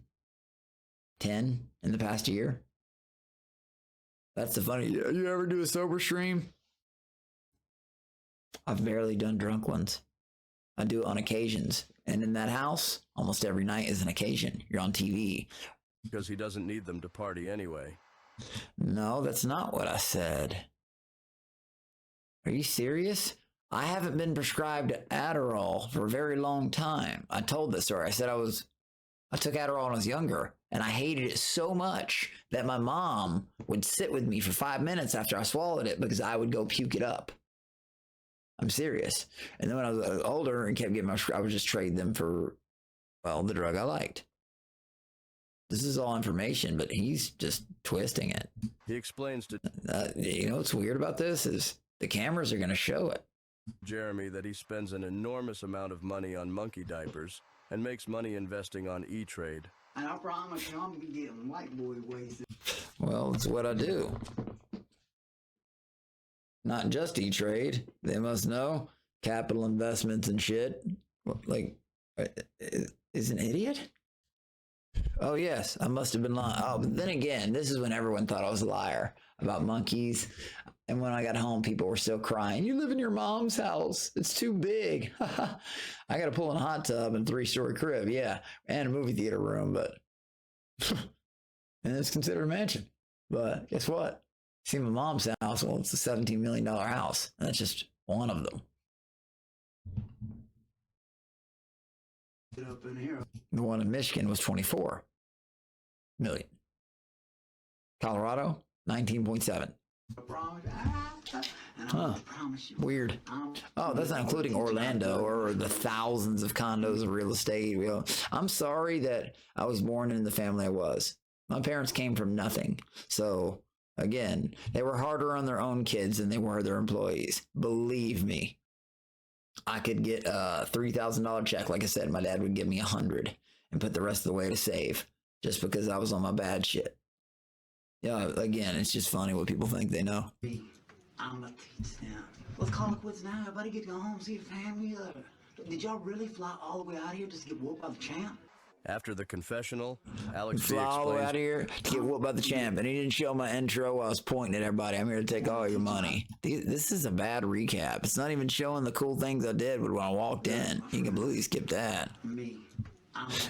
10 in the past year? That's the funny. You ever do a sober stream? I've barely done drunk ones. I do it on occasions. And in that house, almost every night is an occasion. You're on TV. Because he doesn't need them to party anyway. No, that's not what I said. Are you serious? I haven't been prescribed Adderall for a very long time. I told this story. I said I took Adderall when I was younger, and I hated it so much that my mom would sit with me for 5 minutes after I swallowed it because I would go puke it up. I'm serious. And then when I was older and kept getting I would just trade them for, the drug I liked. This is all information, but he's just twisting it. He explains to... what's weird about this is the cameras are going to show it. Jeremy that he spends an enormous amount of money on monkey diapers and makes money investing on E-Trade. And I promise you I'm going to be getting white boy wasted. Well, it's what I do. Not just E-Trade. They must know. Capital investments and shit. Is an idiot? Oh, yes, I must have been lying. Oh, but then again, this is when everyone thought I was a liar about monkeys. And when I got home, people were still crying. You live in your mom's house. It's too big. I got to pull in a hot tub and 3-story crib. Yeah, and a movie theater room, but... and it's considered a mansion. But guess what? See my mom's house? Well, it's a $17 million house. And that's just one of them. Up in here. The one in Michigan was 24 million. Colorado, 19.7. Huh. Weird. Oh, that's not including Orlando or the thousands of condos of real estate. I'm sorry that I was born in the family I was. My parents came from nothing. So, again, they were harder on their own kids than they were their employees. Believe me. I could get a $3,000 check. Like I said, my dad would give me $100 and put the rest of the way to save just because I was on my bad shit. Yeah, again, it's just funny what people think they know. I'm gonna teach them. Let's call it quits now. Everybody get to go home, see your family. Did y'all really fly all the way out here just to get whooped by the champ? After the confessional, Alex B Fly all the way explains out of here to get whooped by the champ. And he didn't show my intro while I was pointing at everybody. I'm here to take all your money. This is a bad recap. It's not even showing the cool things I did when I walked in. You can completely skip that.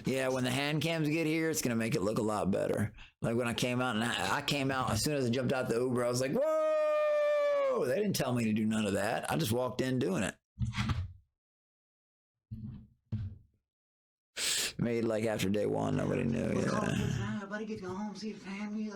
Yeah, when the hand cams get here, it's going to make it look a lot better. Like when I came out, and I came out, as soon as I jumped out the Uber, I was like, whoa! They didn't tell me to do none of that. I just walked in doing it. Made like after day one, nobody knew. Yeah. Everybody get to go home, see your family.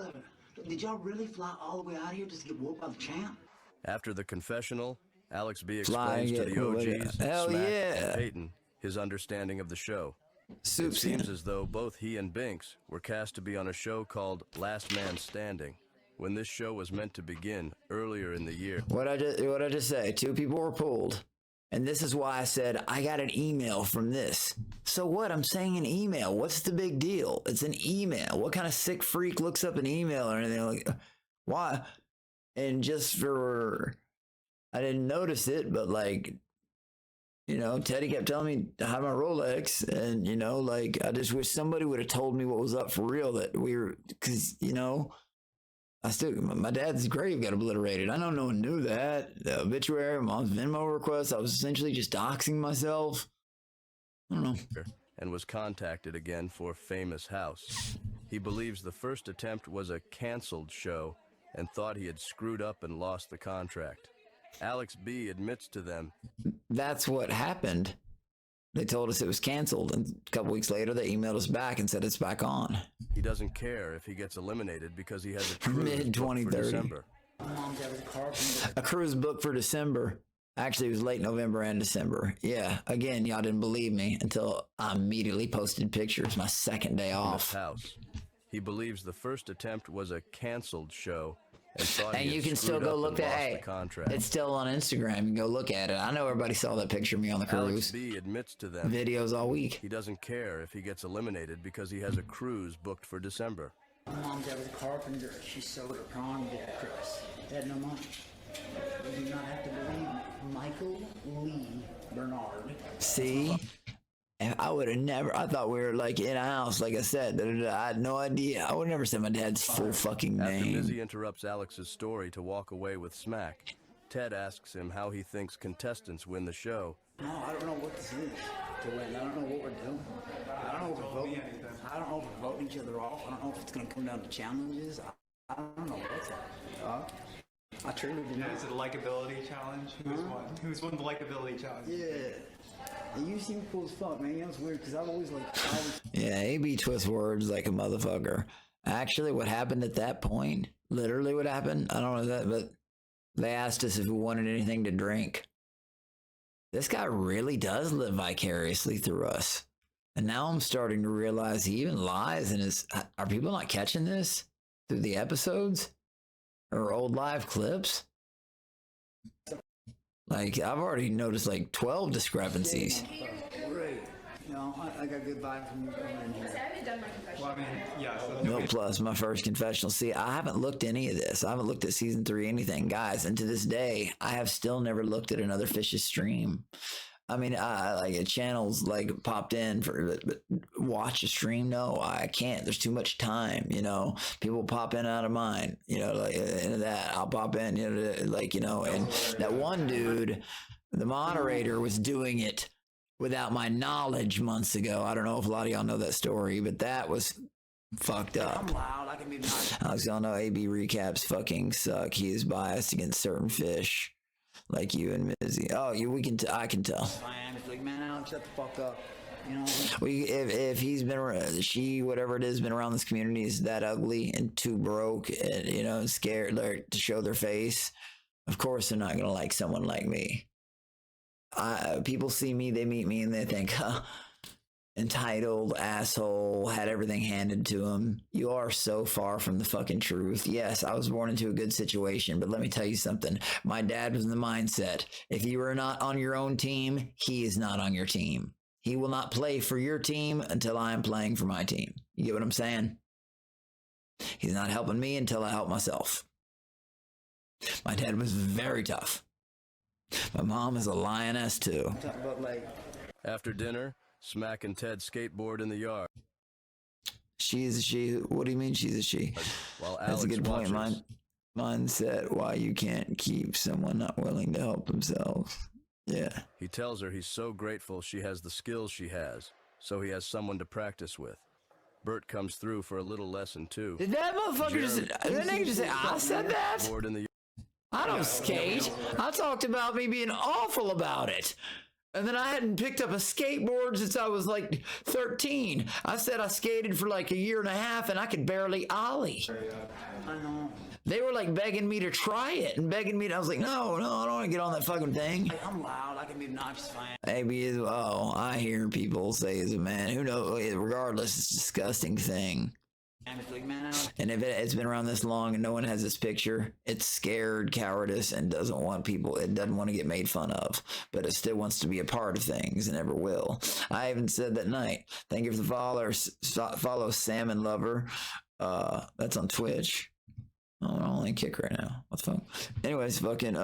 Did y'all really fly all the way out here just to get whooped by the champ? After the confessional, Alex B explains to the OGs, Hell Smack yeah. and Peyton, his understanding of the show. It seems as though both he and Binks were cast to be on a show called Last Man Standing, when this show was meant to begin earlier in the year. What I just say? 2 people were pulled. And this is why I said, I got an email from this. So what? I'm saying an email. What's the big deal? It's an email. What kind of sick freak looks up an email or anything like why? And just for, I didn't notice it, but like, you know, Teddy kept telling me to have my Rolex. And, you know, like, I just wish somebody would have told me what was up for real, that we were, because, you know, my dad's grave got obliterated. I know no one knew that. The obituary, mom's Venmo request, I was essentially just doxing myself. I don't know. And was contacted again for Famous House. He believes the first attempt was a canceled show and thought he had screwed up and lost the contract. Alex B admits to them. That's what happened. They told us it was canceled, and a couple weeks later, they emailed us back and said it's back on. He doesn't care if he gets eliminated because he has a cruise mid-2030. A cruise booked for December. Actually, it was late November and December. Yeah, again, y'all didn't believe me until I immediately posted pictures my second day off. House. He believes the first attempt was a canceled show. And you can still go look at it. It's still on Instagram. You can go look at it. I know everybody saw that picture of me on the cruise. Alex B admits to them. Videos all week. He doesn't care if he gets eliminated because he has a cruise booked for December. My mom's dad was a carpenter. She sewed her prom dress. They had no money. You do not have to believe Michael Lee Bernard. See? And I would have never, I thought we were like in a house, like I said. I had no idea. I would have never said my dad's full fucking name. After Busy interrupts Alex's story to walk away with Smack, Ted asks him how he thinks contestants win the show. No, I don't know what this is to win. I don't know what we're doing. I don't know if we're voting. I don't know if we're voting each other off. I don't know if it's going to come down to challenges. I don't know what's up. I truly do not. Is it a likability challenge? Who's won the likability challenge? Yeah. You seem cool as fuck, man. That's weird because I've always Yeah, AB twists words like a motherfucker. Actually, what happened at that point, literally what happened, I don't know that, but they asked us if we wanted anything to drink. This guy really does live vicariously through us. And now I'm starting to realize he even lies in his. Are people not catching this through the episodes or old live clips? Like, I've already noticed like 12 discrepancies. Great. No, I got good vibe from you coming in here. I haven't done my confession. Well, I mean, yeah. So No plus, my first confessional. See, I haven't looked any of this. I haven't looked at season 3, anything. Guys, and to this day, I have still never looked at another Fish's stream. I mean, like a channel's like popped in for, but watch a stream? No, I can't. There's too much time, you know. People pop in out of mine, you know, like into that. I'll pop in, you know, like, you know, and that one dude, the moderator, was doing it without my knowledge months ago. I don't know if a lot of y'all know that story, but that was fucked up. I'm loud. I can be nice. Alex, y'all know AB recaps fucking suck. He is biased against certain fish. Like you and Mizzy. Oh, I can tell. I am. It's like, man, Alex, shut the fuck up. You know. If he's been around, whatever it is, been around this community, is that ugly and too broke, and you know, scared like to show their face. Of course, they're not gonna like someone like me. People see me, they meet me, and they think, huh. entitled asshole, had everything handed to him. You are so far from the fucking truth. Yes, I was born into a good situation, but let me tell you something. My dad was in the mindset, if you are not on your own team, he is not on your team. He will not play for your team until I am playing for my team. You get what I'm saying? He's not helping me until I help myself. My dad was very tough. My mom is a lioness too. After dinner, Smack and Ted skateboard in the yard. She is a she. What do you mean she's a she? While That's Alex a good point. watches. Mindset why you can't keep someone not willing to help themselves. Yeah. He tells her he's so grateful she has the skills she has, so he has someone to practice with. Bert comes through for a little lesson too. Did that motherfucker just say, I said that? Board in the I don't skate. I talked about me being awful about it. And then I hadn't picked up a skateboard since I was like 13. I said I skated for like a year and a half and I could barely ollie. I know. They were like begging me to try it and begging me. I was like, no, I don't want to get on that fucking thing. I'm loud. I can be obnoxious if I am. Maybe as well. I hear people say as a man. Who knows? Regardless, it's a disgusting thing. And if it's been around this long and no one has this picture, it's scared, cowardice, and doesn't want people. It doesn't want to get made fun of, but it still wants to be a part of things and never will. I even said that night. Thank you for the follow Salmon Lover. That's on Twitch. Oh, I'm only kick right now. What the fuck? Anyways, fucking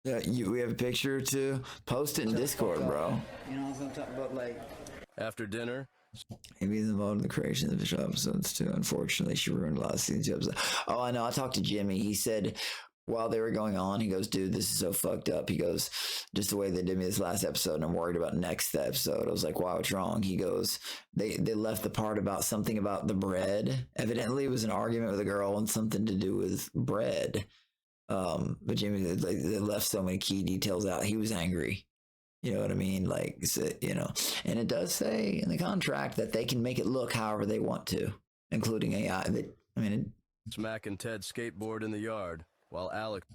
yeah, we have a picture to post it in Discord, bro. You know what I'm talking about? Like, After dinner, maybe he's involved in the creation of the show episodes too. Unfortunately, she ruined a lot of season 2 episodes. Oh, I know. I talked to Jimmy. He said while they were going on, he goes, dude, this is so fucked up. He goes, just the way they did me this last episode, and I'm worried about next episode. I was like, wow, what's wrong? He goes, they left the part about something about the bread. Evidently, it was an argument with a girl and something to do with bread. But Jimmy, they left so many key details out. He was angry. You know what I mean? Like, you know, and it does say in the contract that they can make it look however they want to, including AI. Smack and Ted skateboard in the yard while Alex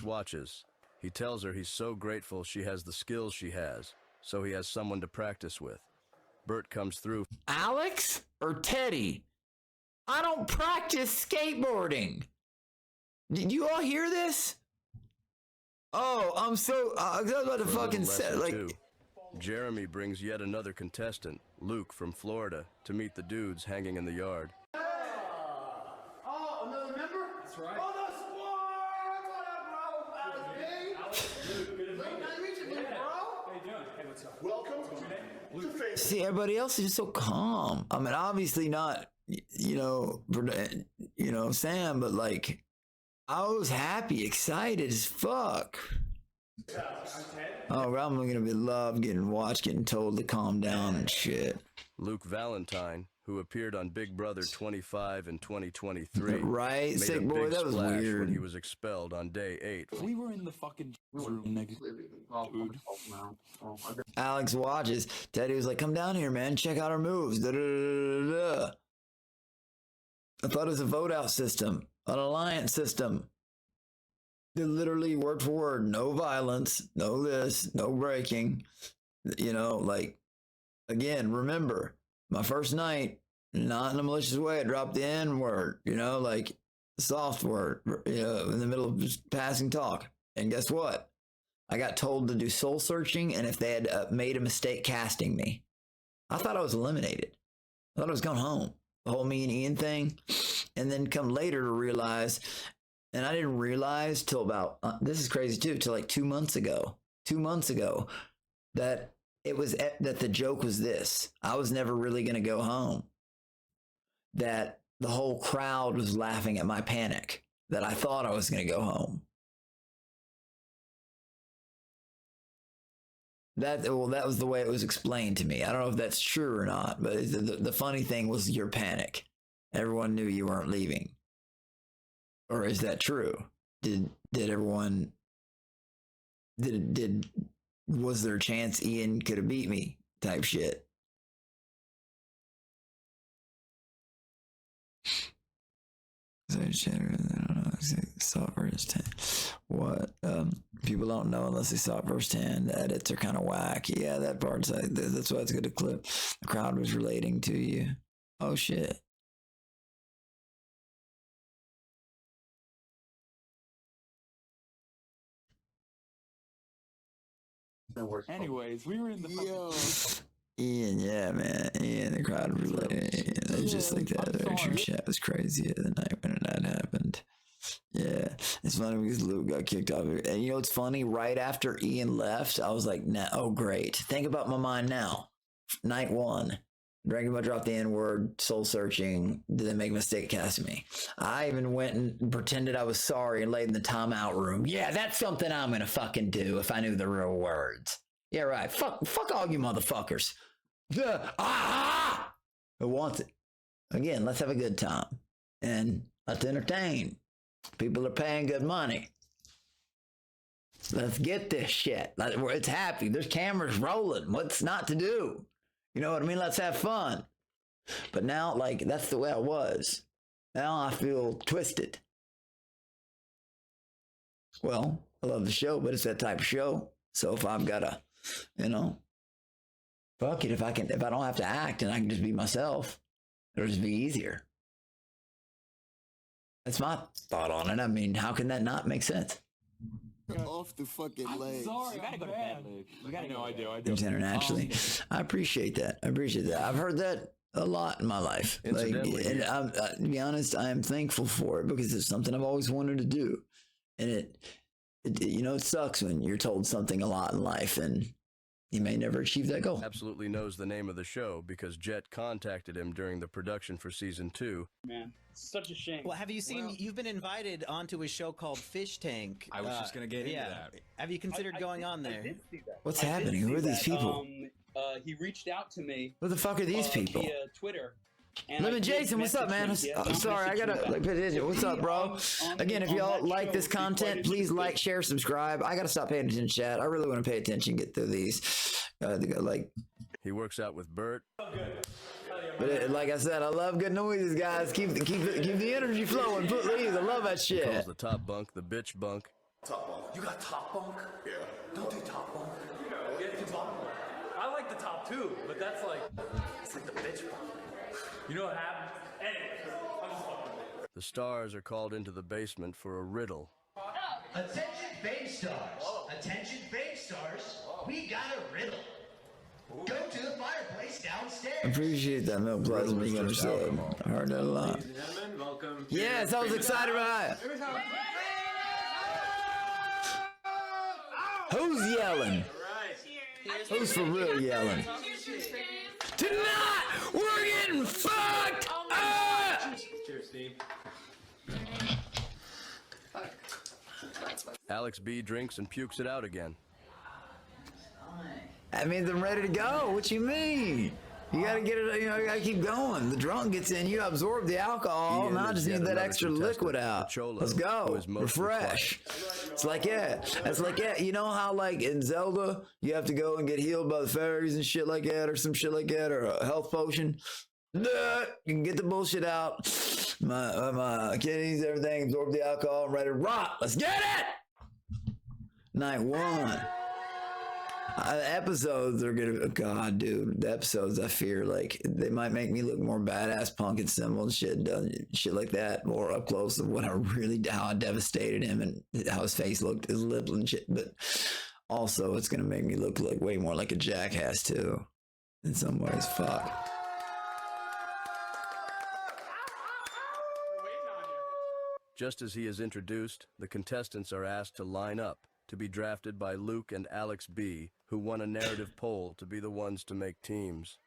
watches. He tells her he's so grateful she has the skills she has, so he has someone to practice with. Bert comes through. Alex or Teddy? I don't practice skateboarding. Did you all hear this? Oh, I'm so I was about to fucking say like. Jeremy brings yet another contestant, Luke from Florida, to meet the dudes hanging in the yard. Oh, another member? That's right. Oh, the squad! What up, bro? Alex B. Late night meeting, bro. How you doing? Hey, what's up? Welcome to Face. See, everybody else is just so calm. I mean, obviously not, Sam, but like, I was happy, excited as fuck. Oh, I'm gonna be getting told to calm down and shit. Luke Valentine, who appeared on Big Brother 25 in 2023, right? made Sick a boy, big that was splash weird. when he was expelled on day 8. We were in the fucking room, nigga. Dude. Alex watches. Teddy was like, "Come down here, man. Check out our moves." Da, da, da, da, da. I thought it was a vote out system, an alliance system. They literally word for word, no violence, no this, no breaking. Like, again, remember, my first night, not in a malicious way, I dropped the N word, like soft word, in the middle of just passing talk. And guess what? I got told to do soul searching, and if they had made a mistake casting me, I thought I was eliminated. I thought I was going home. The whole me and Ian thing. And then come later to realize, and I didn't realize till about, this is crazy too, till like 2 months ago, that it was, that the joke was this. I was never really going to go home. That the whole crowd was laughing at my panic, that I thought I was going to go home. That was the way it was explained to me. I don't know if that's true or not, but the funny thing was your panic. Everyone knew you weren't leaving. Or is that true? Was there a chance Ian could have beat me type shit? So I don't know. Saw it firsthand. What? People don't know unless they saw it firsthand. The edits are kind of whack. Yeah, that part's like, that's why it's good to clip. The crowd was relating to you. Oh shit. Anyways, we were in the Ian, yeah, man. Ian, the crowd was relating. It was just like that. The extra chat was crazy the night when that happened. Yeah, it's funny because Luke got kicked off. And you know what's funny? Right after Ian left, I was like, nah, oh, great. Think about my mind now. Night one. Dragon Ball dropped the N-word, soul searching. Did they make a mistake casting me? I even went and pretended I was sorry and laid in the timeout room. Yeah, that's something I'm going to fucking do if I knew the real words. Yeah, right. Fuck all you motherfuckers. Who wants it? Again, let's have a good time. And let's entertain. People are paying good money. Let's get this shit. It's happy. There's cameras rolling. What's not to do? You know what I mean? Let's have fun. But now, like, that's the way I was. Now I feel twisted. Well, I love the show, but it's that type of show. So if I've got to, you know, fuck it. If I don't have to act and I can just be myself, it'll just be easier. That's my thought on it. I mean, how can that not make sense? Off the fucking leg. Sorry, you gotta go to bed, Luke. I do. Internationally. I appreciate that. I've heard that a lot in my life. Like, and to be honest, I am thankful for it because it's something I've always wanted to do. And it you know, it sucks when you're told something a lot in life and you may never achieve that goal. Absolutely knows the name of the show because Jet contacted him during the production for season 2. Man, such a shame. Well, have you seen? You've been invited onto a show called Fish Tank. I was just gonna get into that. Have you considered going on there? I did see that. What's happening? Who are these people? He reached out to me. Who the fuck are these people? Via Twitter. Lemon Jason, what's up, man? Sorry, I gotta pay attention. What's up, bro? Again, if y'all like this content, please like, share, subscribe. I gotta stop paying attention, chat. I really want to pay attention, get through these. He works out with Bert. But like I said, I love good noises, guys. Keep the energy flowing. Please, I love that shit. He calls the top bunk the bitch bunk. Top bunk. You got top bunk? Yeah. Don't do top bunk. Get the top bunk. I like the top too, but that's like, it's like the bitch bunk. You know what happened? Anyway, I'm just fucking with it. The stars are called into the basement for a riddle. Attention fame stars. Attention fame stars. We got a riddle. Go to the fireplace downstairs. I appreciate that milk plasma being understood. I heard that a lot. Ladies and gentlemen, welcome. Yes, I was excited about it. Who's yelling? Who's for real yelling? Tonight, we're getting fucked up! Cheers, Steve. Alex B drinks and pukes it out again. That means I'm ready to go. What you mean? You gotta get it, you know, you gotta keep going. The drunk gets in, you absorb the alcohol, and I just need that extra liquid out. Let's go. Refresh. It's like, yeah. It's like, yeah. You know how, like, in Zelda, you have to go and get healed by the fairies and shit like that, or some shit like that, or a health potion? You can get the bullshit out. My kidneys, everything, absorb the alcohol, I'm ready to rock. Let's get it! Night one. Episodes are gonna, God, dude, the episodes, I fear, like, they might make me look more badass, punk and symbol and shit like that, more up close of how I devastated him and how his face looked, his lips and shit. But also, it's gonna make me look like way more like a jackass too, in some ways. Fuck. Just as he is introduced, the contestants are asked to line up to be drafted by Luke and Alex B, who won a narrative poll to be the ones to make teams.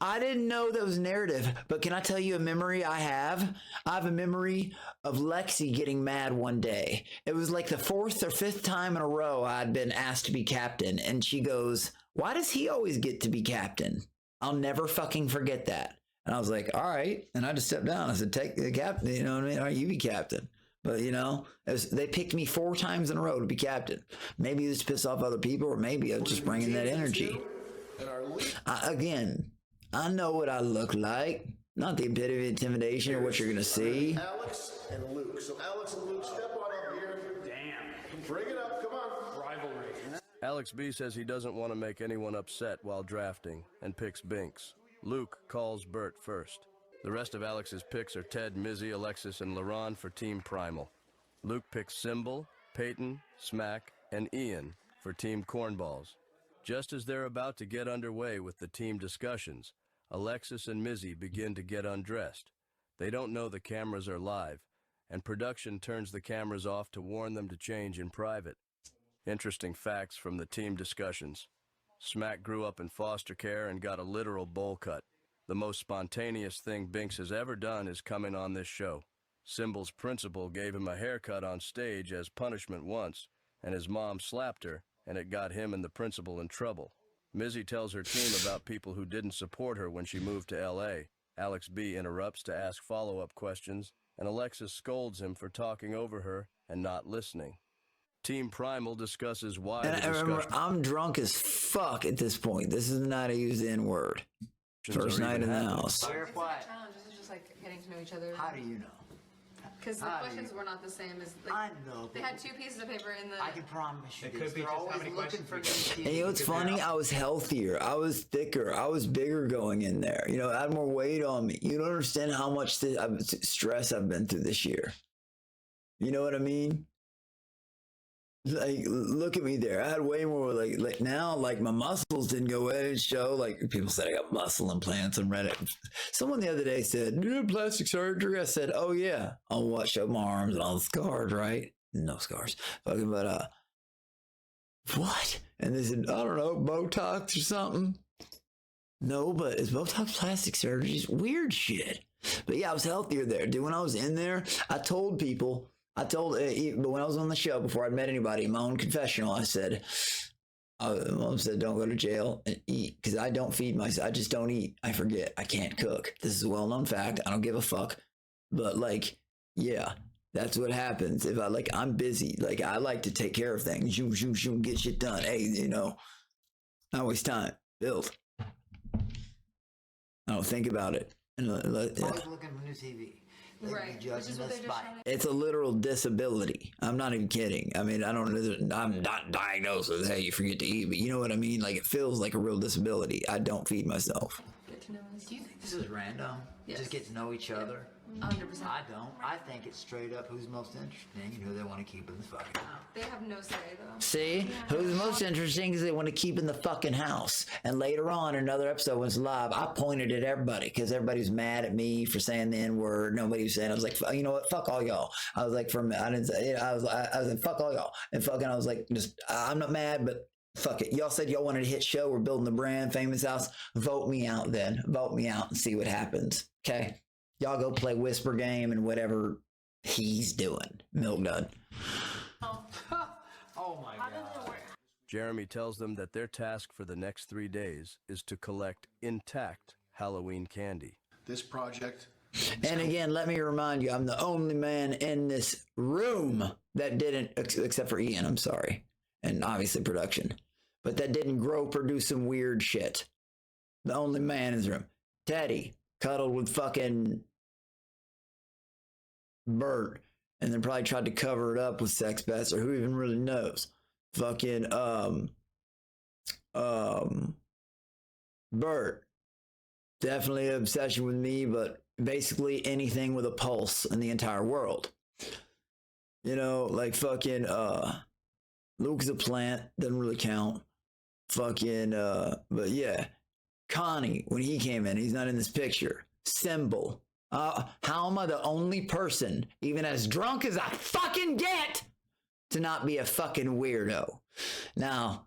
I didn't know that was narrative, but can I tell you a memory I have? I have a memory of Lexi getting mad one day. It was like the 4th or 5th time in a row I'd been asked to be captain, and she goes, "Why does he always get to be captain?" I'll never fucking forget that. And I was like, all right. And I just stepped down. I said, take the captain, you know what I mean? All right, you be captain. But, you know, they picked me 4 times in a row to be captain. Maybe it's to piss off other people, or maybe I'm just bringing that energy. Again, I know what I look like. Not the epitome of intimidation or what you're going to see. Alex and Luke. So Alex and Luke, step on up here. Damn. Bring it up, come on. Rivalry. Alex B says he doesn't want to make anyone upset while drafting and picks Binks. Luke calls Bert first. The rest of Alex's picks are Ted, Mizzy, Alexis, and LaRon for Team Primal. Luke picks Symbol, Peyton, Smack, and Ian for Team Cornballs. Just as they're about to get underway with the team discussions, Alexis and Mizzy begin to get undressed. They don't know the cameras are live, and production turns the cameras off to warn them to change in private. Interesting facts from the team discussions. Smack grew up in foster care and got a literal bowl cut. The most spontaneous thing Binks has ever done is coming on this show. Symbol's principal gave him a haircut on stage as punishment once, and his mom slapped her, and it got him and the principal in trouble. Mizzy tells her team about people who didn't support her when she moved to L.A. Alex B interrupts to ask follow-up questions, and Alexis scolds him for talking over her and not listening. Team Primal discusses why And I remember, I'm drunk as fuck at this point. This is not a use the N-word. First night in the house. It's not a challenge. This is just like getting to know each other. How do you know? Because the questions were not the same as. Like, I know. They had 2 pieces of paper in the. I can promise you. It could be They're just how always many looking questions for we new And you know what's funny? I was healthier. I was thicker. I was bigger going in there. You know, I had more weight on me. You don't understand how much stress I've been through this year. You know what I mean? Like, look at me there. I had way more, like now, like my muscles didn't go in and show. Like people said I got muscle implants on Reddit. Someone the other day said, "You had plastic surgery?" I said, "Oh yeah." On what? Showed my arms and all the scars, right? No scars. Fucking, but what? And they said, I don't know, Botox or something. No, but it's Botox plastic surgery. It's weird shit. But yeah, I was healthier there, dude. When I was in there, I told people. But when I was on the show, before I'd met anybody, in my own confessional, I said, Mom said, don't go to jail and eat, because I don't feed myself. I just don't eat. I forget. I can't cook. This is a well-known fact. I don't give a fuck. But like, yeah, that's what happens. If I'm busy. Like, I like to take care of things. Zoom, zoom, zoom, get shit done. Hey, you know, not waste time. Build. I don't think about it. And Always looking for new TV. Right. Judging us by. It's a literal disability. I'm not even kidding. I mean, I'm not diagnosed with, hey, you forget to eat, but you know what I mean? Like, it feels like a real disability. I don't feed myself. Get to know us. Do you think this is random? Yes. Just get to know each other? 100%. I don't. I think it's straight up who's most interesting and who they want to keep in the fucking house. They have no say, though. See? Who's most interesting is they want to keep in the fucking house. And later on, another episode was live. I pointed at everybody because everybody was mad at me for saying the N-word. Nobody was saying. I was like, you know what? Fuck all y'all. I was like, I was like, fuck all y'all. And fucking, I was like, I'm not mad, but fuck it. Y'all said y'all wanted a hit show. We're building the brand, Famous House. Vote me out then. Vote me out and see what happens. Okay? Y'all go play Whisper Game and whatever he's doing. Milk Dud. Oh my God. Jeremy tells them that their task for the next 3 days is to collect intact Halloween candy. This project. And again, let me remind you, I'm the only man in this room that didn't, except for Ian, I'm sorry. And obviously production. But that didn't produce some weird shit. The only man in this room. Teddy cuddled with fucking Bert, and then probably tried to cover it up with sex bets, or who even really knows. Fucking Bert, definitely an obsession with me, but basically anything with a pulse in the entire world. You know, like fucking Luke's a plant, doesn't really count. Fucking but yeah. Connie, when he came in, he's not in this picture. Symbol. How am I the only person, even as drunk as I fucking get, to not be a fucking weirdo? Now,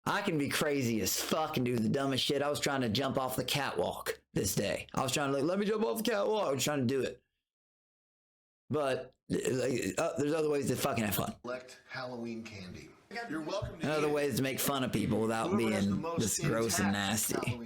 I can be crazy as fuck and do the dumbest shit. I was trying to jump off the catwalk this day. I was trying to let me jump off the catwalk. I was trying to do it. But there's other ways to fucking have fun. Collect Halloween candy. You're welcome to Other ways to make fun of people without being just gross and nasty.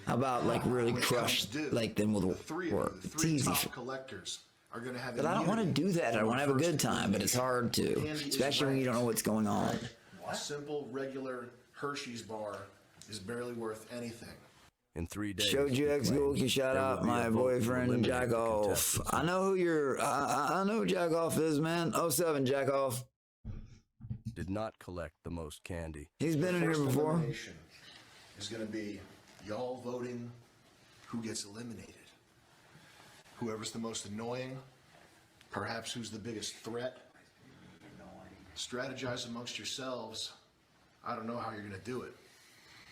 How about like really crush like them with work? It's easy. Collectors are going to have. But I don't want to do that. I want to have a good time, but it's hard to, especially when you don't know what's going on. A simple, regular Hershey's bar is barely worth anything. In 3 days, Showed you he ex claimed, Gookie, shout there out will be a my vote to boyfriend eliminate Jack the Off. contestants. I know who I know who Jack Off is, man. 07 Jack Off. Did not collect the most candy. He's been in here First before. elimination is going to be y'all voting who gets eliminated. Whoever's the most annoying, perhaps who's the biggest threat. Strategize amongst yourselves. I don't know how you're going to do it,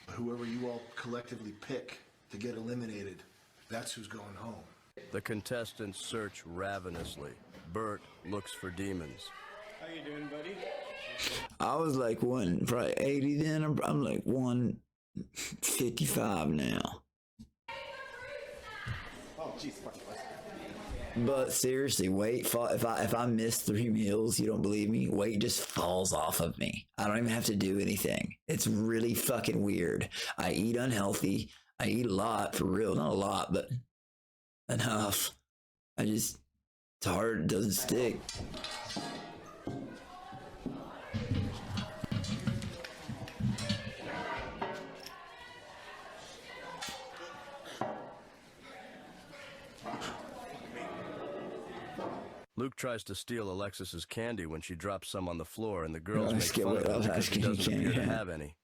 but whoever you all collectively pick to get eliminated, that's who's going home. The contestants search ravenously. Bert looks for demons. How you doing, buddy? I was like probably 80 then. I'm like 155 now. Oh, jeez. But seriously, weight fall. If I miss 3 meals, you don't believe me. Weight just falls off of me. I don't even have to do anything. It's really fucking weird. I eat unhealthy. I eat a lot for real. Not a lot, but enough. It's hard. It doesn't stick. Luke tries to steal Alexis's candy when she drops some on the floor, and the girls I make skip fun what of I him was because he asking. doesn't appear to Yeah. have any.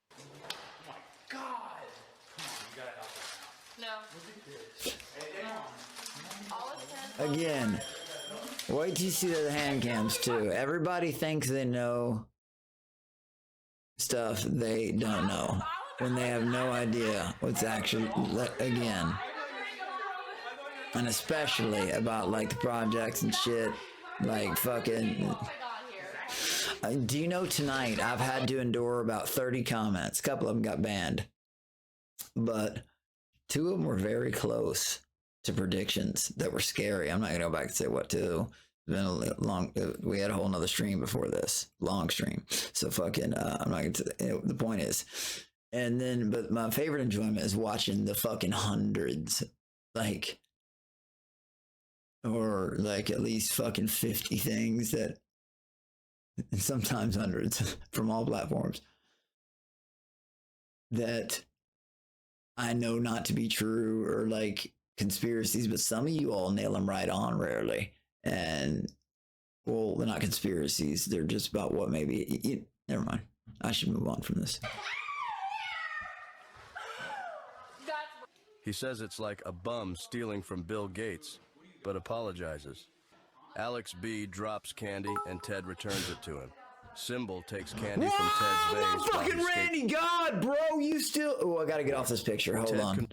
Again, wait till you see the hand cams too. Everybody thinks they know stuff they don't know when they have no idea what's actually, again, and especially about like the projects and shit, like fucking. Do you know tonight I've had to endure about 30 comments. A couple of them got banned, but 2 of them were very close to predictions that were scary. I'm not gonna go back and say what to. It's been a long. We had a whole nother stream before this, long stream. So fucking. I'm not gonna. The point is, and then, but my favorite enjoyment is watching the fucking hundreds, like, or like at least fucking 50 things that, and sometimes hundreds from all platforms that I know not to be true or like conspiracies, but some of you all nail them right on rarely. And well, they're not conspiracies. They're just about what maybe. Never mind. I should move on from this. He says it's like a bum stealing from Bill Gates, but apologizes. Alex B drops candy and Ted returns it to him. Symbol takes candy from Ted's vase. Fucking Randy, God, bro, you still. Oh, I gotta get off this picture. Hold on.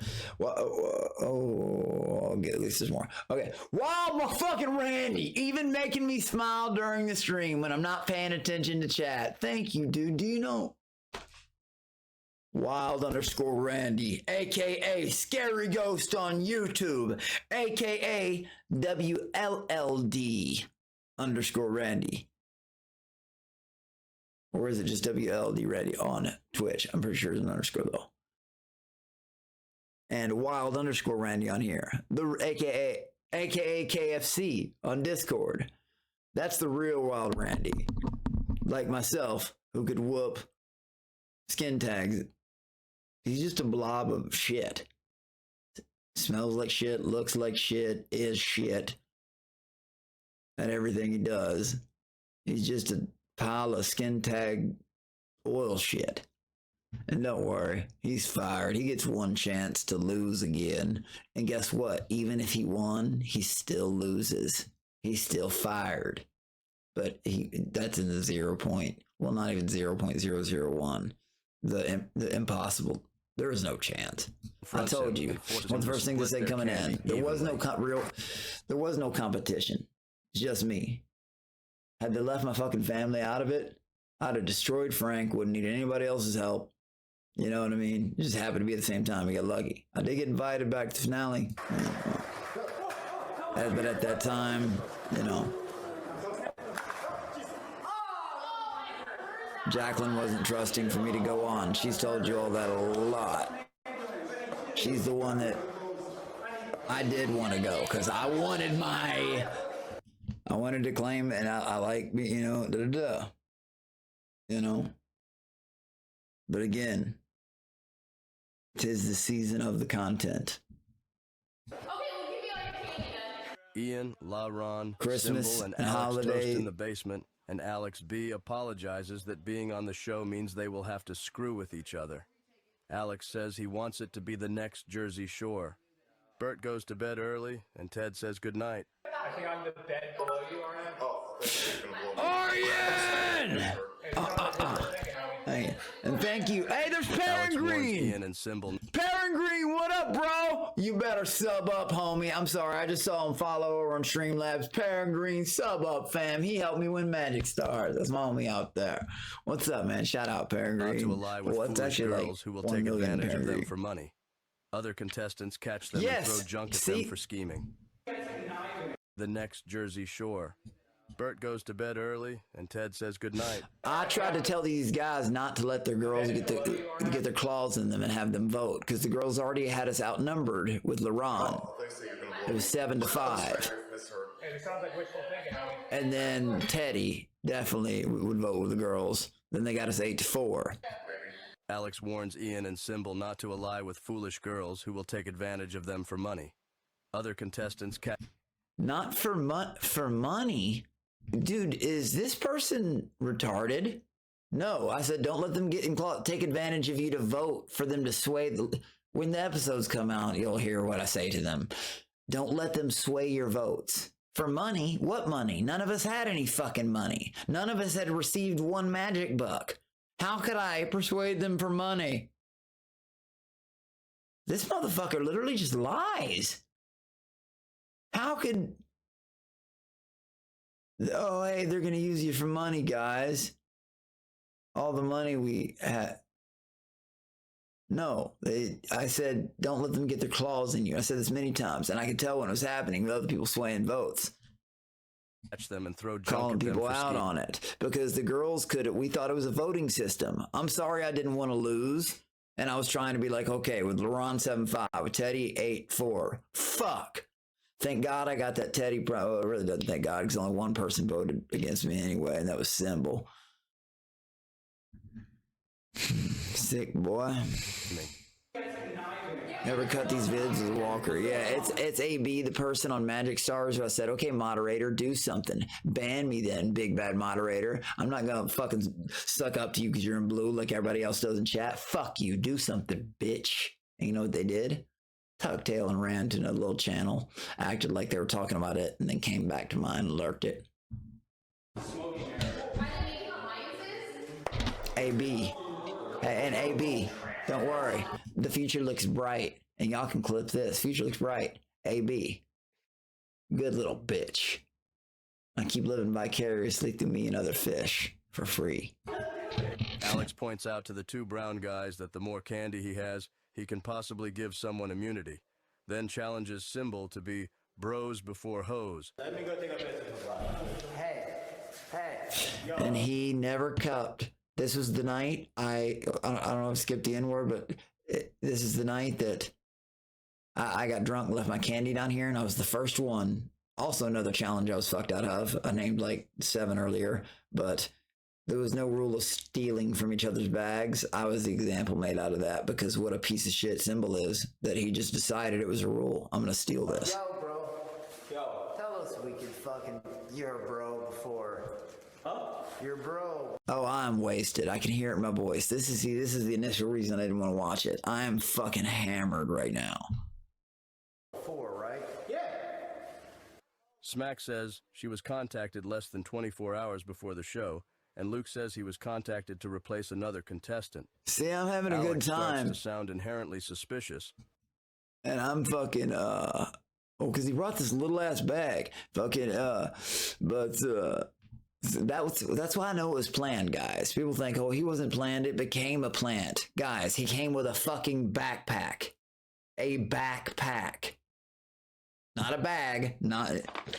I'll get at least there's more. Okay. Wow, my fucking Randy, even making me smile during the stream when I'm not paying attention to chat. Thank you, dude. Do you know? Wild_Randy, aka Scary Ghost on YouTube, aka WLLD_Randy. Or is it just WLD Ready on Twitch? I'm pretty sure it's an underscore though. And Wild_Randy on here. The aka KFC on Discord. That's the real Wild Randy. Like myself, who could whoop skin tags. He's just a blob of shit. Smells like shit, looks like shit, is shit. At everything he does. He's just a pile of skin tag oil shit. And don't worry, he's fired. He gets one chance to lose again. And guess what? Even if he won, he still loses. He's still fired. But that's in the 0. Well, not even 0.001. The impossible. There is no chance. I told you. One of the first things I said coming in. There was no competition. It's just me. Had they left my fucking family out of it, I'd have destroyed Frank. Wouldn't need anybody else's help. You know what I mean? It just happened to be at the same time. We got lucky. I did get invited back to the finale. But at that time, you know, Jacqueline wasn't trusting for me to go on. She's told you all that a lot. She's the one that I did want to go because I wanted to claim, and I like, you know, you know. But again, 'Tis the season of the content. Ian, LaRon, Christmas Symbol, and and Alex holiday. toast in the basement, and Alex B apologizes that being on the show means they will have to screw with each other. Alex says he wants it to be the next Jersey Shore. Bert goes to bed early, and Ted says goodnight. I think I'm the bed below you, Aryan! Hey, and thank you. Hey, there's Alex warns Peregrine! Ian and Symbol. Peregrine, what up, bro? You better sub up, homie. I'm sorry, I just saw him follow over on Streamlabs. Peregrine, sub up, fam. He helped me win Magic Stars. That's my homie out there. What's up, man? Shout out, Peregrine. Not to ally with Well, it's foolish actually girls who will 1 take million advantage of them Peregrine. for money. Other contestants catch them Yes, and throw junk at them for scheming. The next Jersey Shore. Bert goes to bed early, and Ted says goodnight. I tried to tell these guys not to let their girls get their claws in them and have them vote, because the girls already had us outnumbered with LaRon. It was 7-5. It sounds like wishful thinking, homie. And then Teddy definitely would vote with the girls. Then they got us 8-4. Alex warns Ian and Symbol not to ally with foolish girls who will take advantage of them for money. Other contestants catch... Not for money? Dude, is this person retarded? No, I said don't let them take advantage of you to vote for them to sway. When the episodes come out, you'll hear what I say to them. Don't let them sway your votes. For money? What money? None of us had any fucking money. None of us had received one magic buck. How could I persuade them for money? This motherfucker literally just lies. How could... Oh, hey, they're going to use you for money, guys. All the money we had. No, I said, don't let them get their claws in you. I said this many times, and I could tell when it was happening with other people swaying votes. Catch them and throw junk Calling at them people for out scheming. on it. Because the girls we thought it was a voting system. I'm sorry I didn't want to lose. And I was trying to be like, okay, with LaRon 7-5, with Teddy 8-4. Fuck. Thank God I got that Teddy. Well, it really doesn't thank God, because only one person voted against me anyway, and that was Symbol. Sick boy. Never cut these vids with Walker. Yeah, it's AB, the person on Magic Stars, who I said, okay, moderator, do something. Ban me then, big bad moderator. I'm not gonna fucking suck up to you because you're in blue like everybody else does in chat. Fuck you, do something, bitch. And you know what they did? Tucked tail and ran to another little channel, acted like they were talking about it, and then came back to mine and lurked it. AB. And AB, don't worry. The future looks bright. And y'all can clip this. Future looks bright. AB. Good little bitch. I keep living vicariously through me and other fish for free. Alex points out to the two brown guys that the more candy he has, he can possibly give someone immunity. Then challenges Symbol to be bros before hoes. Let me go take a business. Hey. And he never cupped. This was the night I don't know if I skipped the N-word, but this is the night that I got drunk and left my candy down here, and I was the first one. Also another challenge I was fucked out of. I named like 7 earlier, but there was no rule of stealing from each other's bags. I was the example made out of that, because what a piece of shit Symbol is, that he just decided it was a rule. I'm gonna steal this. Yo, bro. Yo. Tell us we could fucking... You're a bro before... Huh? You're a bro. Oh, I'm wasted. I can hear it in my voice. This is the initial reason I didn't want to watch it. I am fucking hammered right now. 4, right? Yeah. Smack says she was contacted less than 24 hours before the show, and Luke says he was contacted to replace another contestant. See, I'm having a Alex good time. starts to sound inherently suspicious. And I'm fucking, because he brought this little ass bag. Fucking, that's why I know it was planned, guys. People think, oh, he wasn't planned. It became a plant. Guys, he came with a fucking backpack. A backpack. Not a bag.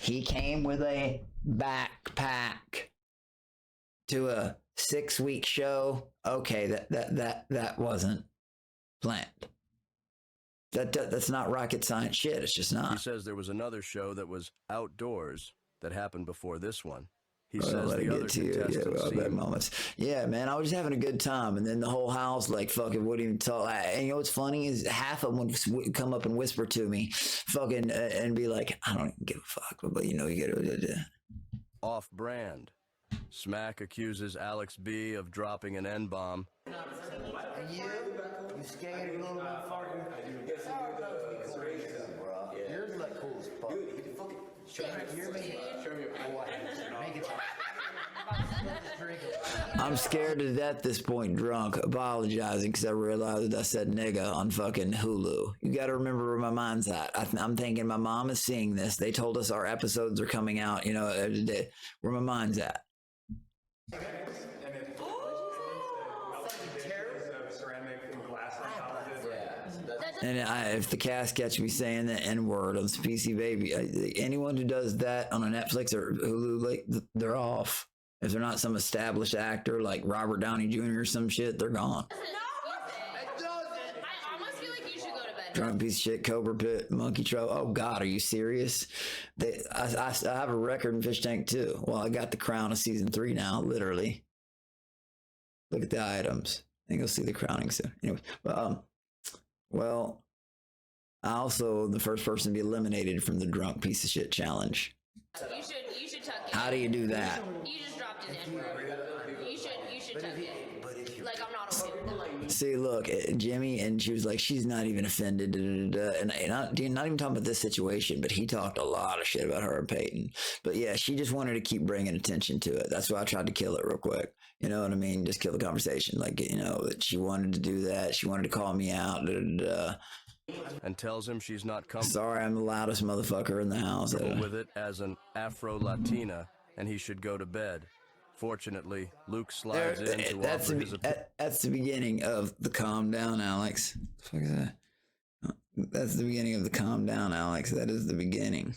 He came with a backpack to a 6-week show. Okay, that wasn't planned. That's not rocket science shit. It's just not. He says there was another show that was outdoors that happened before this one. He says the other contestants seem... moments. Yeah, man, I was just having a good time, and then the whole house like fucking wouldn't even talk. And you know what's funny is half of them would come up and whisper to me, fucking, and be like, "I don't even give a fuck," but you know, you gotta. Off-brand. Smack accuses Alex B of dropping an N-bomb. And you skated a little bit farther. Yours look cool as fuck. Dude, you can fucking show me. Make it I'm scared to death at this point, drunk, apologizing because I realized I said nigga on fucking Hulu. You got to remember where my mind's at. I'm thinking my mom is seeing this. They told us our episodes are coming out, you know, every day. Where my mind's at. And if the cast catch me saying the N-word on some PC Baby, anyone who does that on a Netflix or Hulu, like, they're off. If they're not some established actor like Robert Downey Jr. or some shit, they're gone. No, it doesn't. I almost feel like you should go to bed. Drunk piece of shit, Cobra Pit, Monkey Troll. Oh God, are you serious? I have a record in Fish Tank too. Well, I got the crown of season 3 now, literally. Look at the items. I think you'll see the crowning soon. Anyway, but well, I also the first person to be eliminated from the drunk piece of shit challenge. You should tuck it. How do you do that? You just dropped an N-word. You should tuck it. Like, I'm not okay with that. See, look, Jimmy, and she was like, she's not even offended, and not even talking about this situation, but he talked a lot of shit about her and Peyton. But yeah, she just wanted to keep bringing attention to it. That's why I tried to kill it real quick. You know what I mean? Just kill the conversation. Like, you know, that she wanted to do that. She wanted to call me out. And tells him she's not comfortable. Sorry, I'm the loudest motherfucker in the house. With it as an Afro-Latina, and he should go to bed. Fortunately, Luke slides in to offer his opinion. That's the beginning of the calm down, Alex. What the fuck is that? That's the beginning of the calm down, Alex. That is the beginning.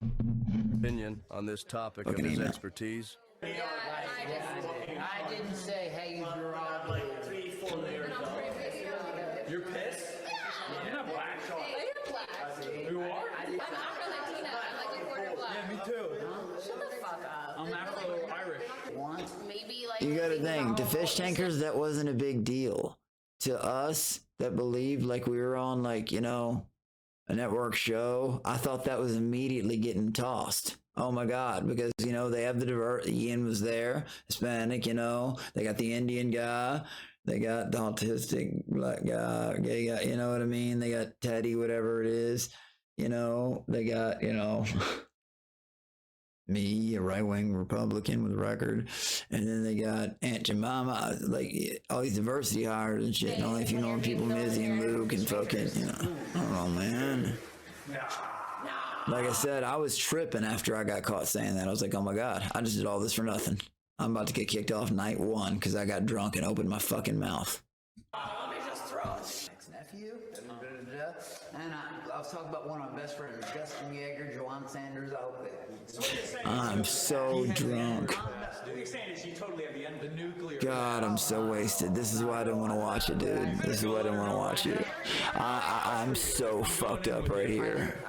Opinion on this topic of his expertise. I didn't say, hey, you're on like 3-4 layers. You're pissed? You're not black. You're black. You are? I'm Afro-Latina. I'm like a quarter black. Yeah, me too. Shut the fuck up. I'm Afro-Irish. Maybe like... You gotta think, to fish tankers, that wasn't a big deal. To us, that believed like we were on, like, you know, a network show, I thought that was immediately getting tossed. Oh my God, because, you know, they have the Ian was there, Hispanic, you know, they got the Indian guy, they got the autistic black guy, gay guy, you know what I mean? They got Teddy, whatever it is, you know, they got, you know, me, a right-wing Republican with a record, and then they got Aunt Jemima, like all these diversity hires and shit, and only if you know people, Mizzy and Luke and fucking, you know, I don't know, man. Like I said, I was tripping after I got caught saying that. I was like, oh my God, I just did all this for nothing. I'm about to get kicked off night 1 because I got drunk and opened my fucking mouth. Let me just throw it. Nephew. And I was talking about one of my best friends, Justin Yeager, Joanne Sanders. I'm so drunk. What you're saying is you totally have the nuclear. God, I'm so wasted. This is why I didn't want to watch it, dude. This is why I didn't want to watch it. I'm so fucked up right here.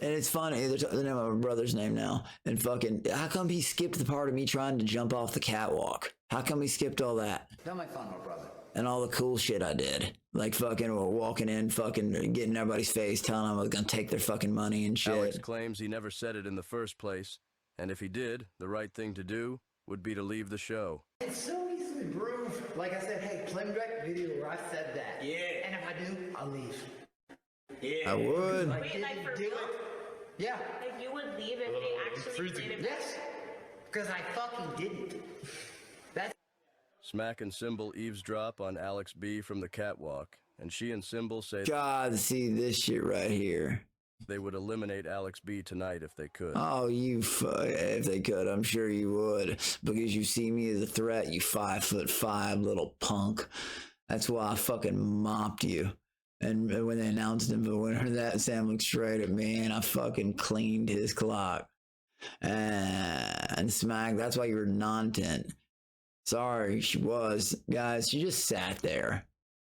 And it's funny, there's the name of my brother's name now. And fucking, how come he skipped the part of me trying to jump off the catwalk? How come he skipped all that? Don't make fun of my brother. And all the cool shit I did. Like fucking walking in, fucking getting everybody's face, telling them I was gonna take their fucking money and shit. Alex claims he never said it in the first place. And if he did, the right thing to do would be to leave the show. It's so easily proved. Like I said, hey, play me back the video where I said that. Yeah. And if I do, I'll leave. Yeah. I would. Wait, like for real? Yeah. Like you would leave if they actually played it back? Yes. Because I fucking didn't. That's... Smack and Symbol eavesdrop on Alex B from the catwalk, and she and Symbol say God, see this shit right here. They would eliminate Alex B tonight if they could. Oh, if they could, I'm sure you would. Because you see me as a threat, you 5'5" little punk. That's why I fucking mopped you. And when they announced him the winner of that, Sam looked straight at me and I fucking cleaned his clock. And Smack, that's why you were non-tent. Sorry, she was. Guys, she just sat there.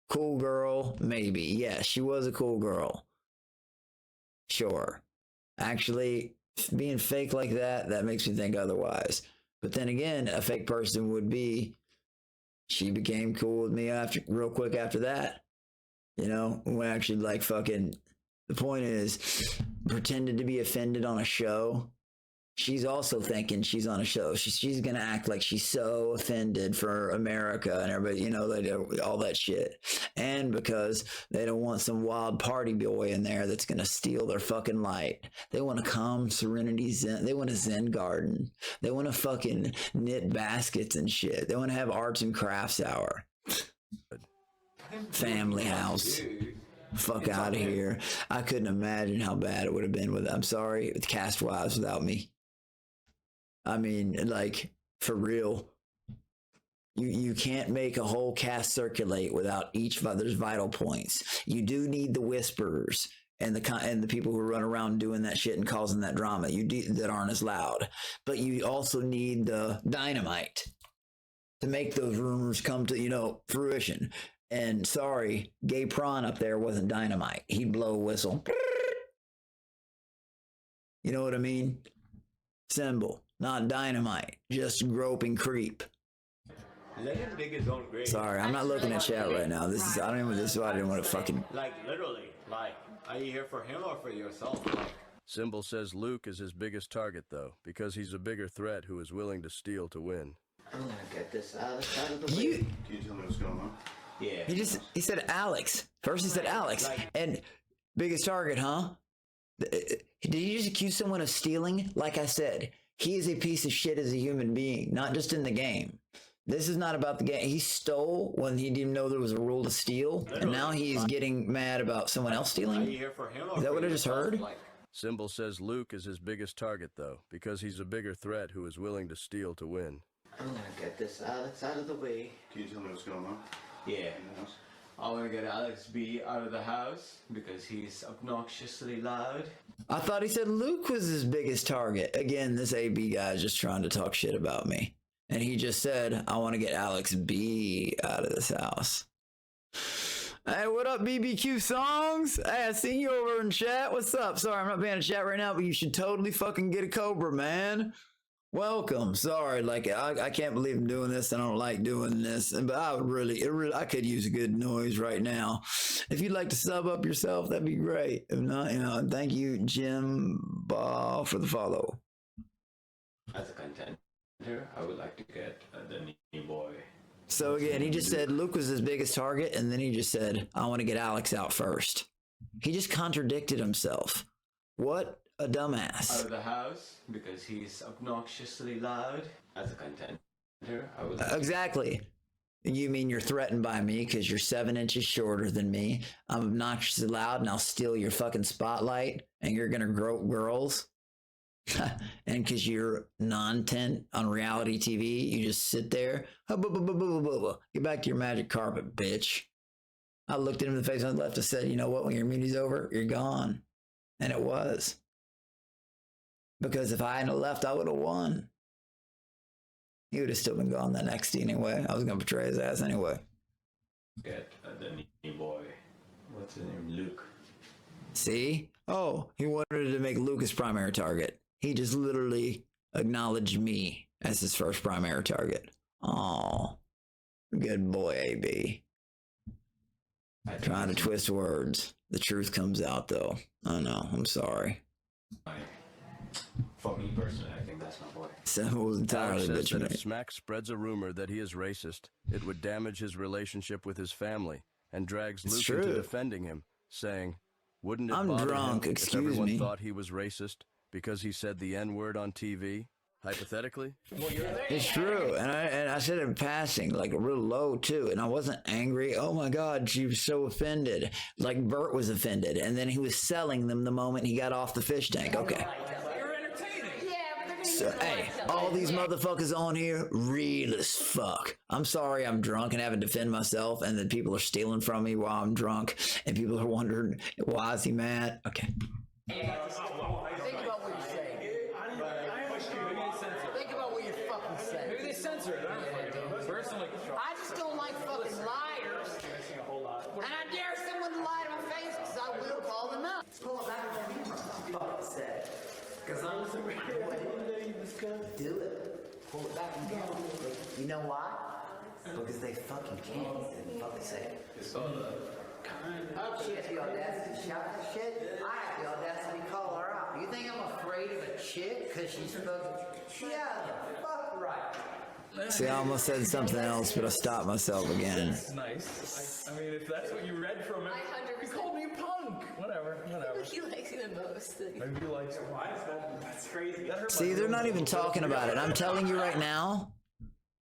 Cool girl, maybe. Yes, she was a cool girl. Sure. Actually, being fake like that, that makes me think otherwise. But then again, a fake person would be, she became cool with me after, real quick after that. You know, when actually like fucking, the point is, pretended to be offended on a show. She's also thinking she's on a show. She's gonna act like she's so offended for America and everybody, you know, all that shit. And because they don't want some wild party boy in there that's gonna steal their fucking light. They want to calm serenity zen. They want a zen garden. They want to fucking knit baskets and shit. They want to have arts and crafts hour. Family house. Fuck out of here. I couldn't imagine how bad it would have been with, I'm sorry, with cast wise without me. I mean, like, for real. You can't make a whole cast circulate without each other's vital points. You do need the whisperers and the people who run around doing that shit and causing that drama. That aren't as loud. But you also need the dynamite to make those rumors come to, you know, fruition. And sorry, Gay Prawn up there wasn't dynamite. He'd blow a whistle. You know what I mean? Symbol, not dynamite. Just groping creep. Let him dig his own grave. Sorry, I'm not looking at chat right now. This is why I didn't want to fucking. Like literally, like, are you here for him or for yourself? Like, Symbol says Luke is his biggest target though, because he's a bigger threat who is willing to steal to win. I'm gonna get this out of the way. Can you tell me what's going on? yeah. He said Alex. First he said Alex. And biggest target, huh? Did he just accuse someone of stealing? Like I said, he is a piece of shit as a human being, not just in the game. This is not about the game. He stole when he didn't know there was a rule to steal, and now he's getting mad about someone else stealing? Are you here for him or Is that for what I just yourself? heard? Like, Symbol says Luke is his biggest target though, because he's a bigger threat who is willing to steal to win. I'm gonna get this Alex out of the way. Can you tell me what's going on? yeah. I want to get Alex B out of the house because he's obnoxiously loud. I thought he said Luke was his biggest target. Again, this AB guy is just trying to talk shit about me. And he just said, I want to get Alex B out of this house. Hey, what up, BBQ Songs? Hey, I seen you over in chat. What's up? Sorry, I'm not being in chat right now, but you should totally fucking get a Cobra, man. Welcome. Sorry, like, I can't believe I'm doing this. I don't like doing this. But I could use a good noise right now. If you'd like to sub up yourself, that'd be great. If not, you know, thank you, Jim Ball, for the follow. As a contender, I would like to get the knee boy. So again, he just said Luke was his biggest target, and then he just said, I want to get Alex out first. He just contradicted himself. What a dumbass. Out of the house because he's obnoxiously loud. As a contender, I would Exactly. You mean you're threatened by me because you're 7 inches shorter than me. I'm obnoxiously loud and I'll steal your fucking spotlight and you're going to grope girls. And because you're non-tent on reality TV, you just sit there. Get back to your magic carpet, bitch. I looked at him in the face on the left and said, you know what? When your immunity's over, you're gone. And it was. Because if I hadn't left, I would have won. He would have still been gone the next anyway. I was going to betray his ass anyway. get the knee boy. What's his name? Luke. See? Oh, he wanted to make Luke his primary target. He just literally acknowledged me as his first primary target. Oh, good boy, AB. Trying to twist words. The truth comes out, though. I know. I'm sorry. For me personally, I think that's my boy. Symbol was entirely Alex says that bitching. if Smack spreads a rumor that he is racist, it would damage his relationship with his family, and drags It's Luke true. into defending him, saying, "Wouldn't it I'm bother drunk, him excuse if everyone me. thought he was racist because he said the N-word on TV?" Hypothetically, It's true, and I said it in passing, like real low too, and I wasn't angry. Oh my God, she was so offended, like Bert was offended, and then he was selling them the moment he got off the fish tank. Okay, so hey, all these motherfuckers on here, real as fuck. I'm sorry, I'm drunk and having to defend myself, and then people are stealing from me while I'm drunk, and people are wondering why is he mad? Okay. Think about what you're saying. Think about what you're fucking saying. Maybe they censor it. I don't know. Personally, I just don't like fucking liars. And I dare someone to lie to my face because I will call them out. Pull it back on me. Fuck said. Because I'm do it. Pull it back and go. You know why? Because they fucking can't. They fucking say it. She has the audacity to shout that shit. I have the audacity to call her out. You think I'm afraid of a chick because she's fucking... Yeah, fuck right. See, I almost said something else, but I stopped myself again. That's nice. I mean, if that's what you read from it, you called me a punk. Whatever. He likes you the most. Maybe you like it. Why is that? That's crazy. See, they're not even talking about it. I'm telling you right now,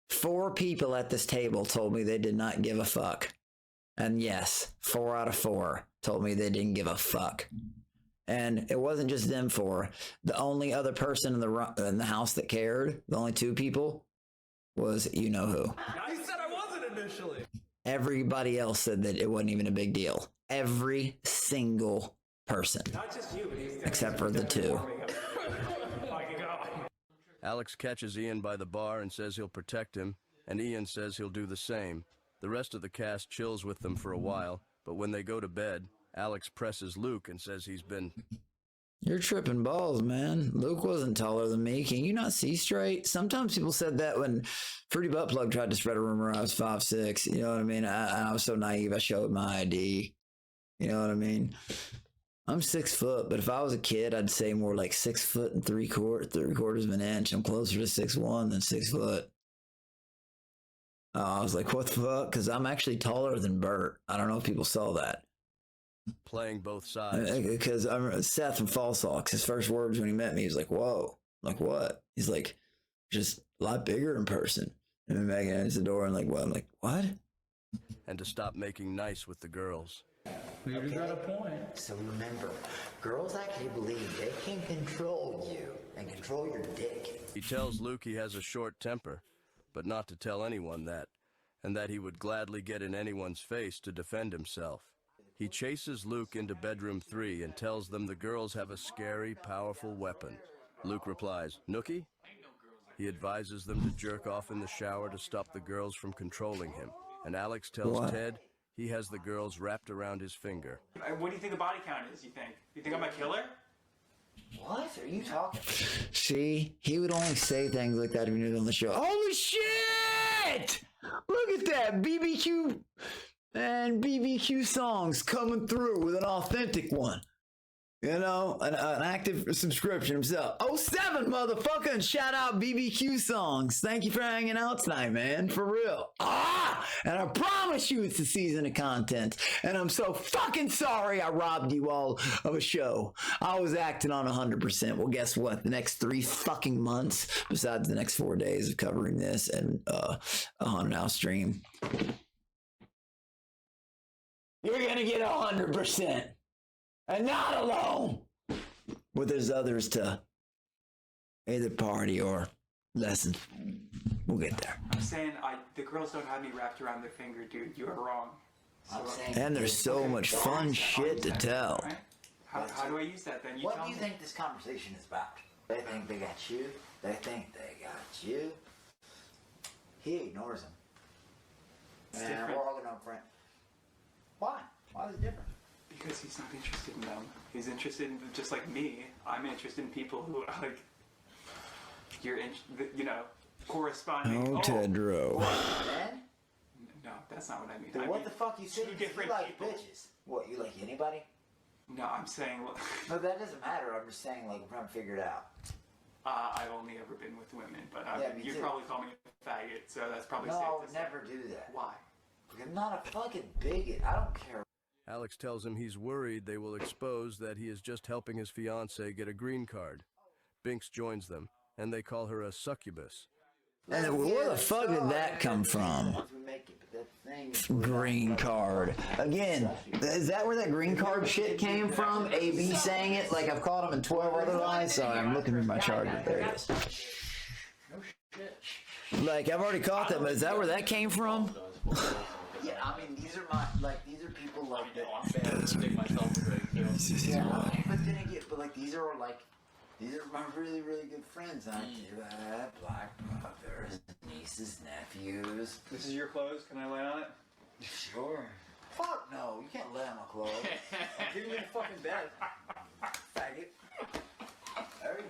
4 people at this table told me they did not give a fuck. And yes, 4 out of 4 told me they didn't give a fuck. And it wasn't just them 4. The only other person in the house that cared, the only 2 people, was you know who. I said I wasn't initially. Everybody else said that it wasn't even a big deal. Every single person. Not just you, except for the 2. Alex catches Ian by the bar and says he'll protect him, and Ian says he'll do the same. The rest of the cast chills with them for a while, but when they go to bed, Alex presses Luke and says he's been... You're tripping balls, man. Luke wasn't taller than me. Can you not see straight? Sometimes people said that when Fruity Butt Plug tried to spread a rumor I was 5'6". You know what I mean? I was so naive. I showed my ID. You know what I mean? I'm 6 foot, but if I was a kid, I'd say more like 6 foot and 3/4 of an inch. I'm closer to 6'1" than 6 foot. I was like, what the fuck? Because I'm actually taller than Bert. I don't know if people saw that. Playing both sides. Because I remember Seth from Fall Socks, his first words when he met me, he was like, whoa. I'm like, what? He's like, just a lot bigger in person. And then Megan answers the door and like, what? I'm like, what? And to stop making nice with the girls. Maybe got a point. So remember, girls actually believe they can control you and control your dick. He tells Luke he has a short temper, but not to tell anyone that, and that he would gladly get in anyone's face to defend himself. He chases Luke into bedroom 3 and tells them the girls have a scary, powerful weapon. Luke replies, Nookie? He advises them to jerk off in the shower to stop the girls from controlling him. And Alex tells Ted he has the girls wrapped around his finger. What do you think the body count is, you think? You think I'm a killer? What are you talking about? See, he would only say things like that if he knew it on the show. Holy shit! Look at that, BBQ and BBQ songs coming through with an authentic one. You know, an active subscription himself. 07, motherfucker, and shout out BBQ songs. Thank you for hanging out tonight, man. For real. And I promise you it's a season of content. And I'm so fucking sorry I robbed you all of a show. I was acting on 100%. Well, guess what? The next 3 fucking months, besides the next 4 days of covering this and a haunted house stream, you're gonna get 100%. And not alone with his others to either party or listen. We'll get there. I'm saying the girls don't have me wrapped around their finger, dude. You are wrong. And there's so much fun shit to tell. Right? How do I use that then? What do you think this conversation is about? They think they got you. They think they got you. He ignores them. And we're all gonna friend. Why? Why is it different? Because he's not interested in them. He's interested in, just like me, I'm interested in people who are like, corresponding. Oh, Tedro. No, that's not what I mean. Then what the fuck you say? Two different you like people. Bitches. What, you like anybody? No, I'm saying... No, that doesn't matter. I'm just saying, like, I'm trying to figure it out. I've only ever been with women, but you'd too. probably call me a faggot, so that's probably safe No, I to would say. never do that. Why? Because I'm not a fucking bigot. I don't care. Alex tells him he's worried they will expose that he is just helping his fiancée get a green card. Binks joins them, and they call her a succubus. And where the fuck did that come from? Green card. Again, is that where that green card shit came from? AB saying it? Like I've caught him in 12 other lies? Sorry, I'm looking through my charger. There it is. Like, I've already caught them, but is that where that came from? Yeah, I mean, these are people like that. These are my really, really good friends. I do have black brothers, nieces, nephews. This is your clothes. Can I lay on it? Sure. Fuck no, you can't lay on my clothes. I'm giving you the fucking bed, faggot. There you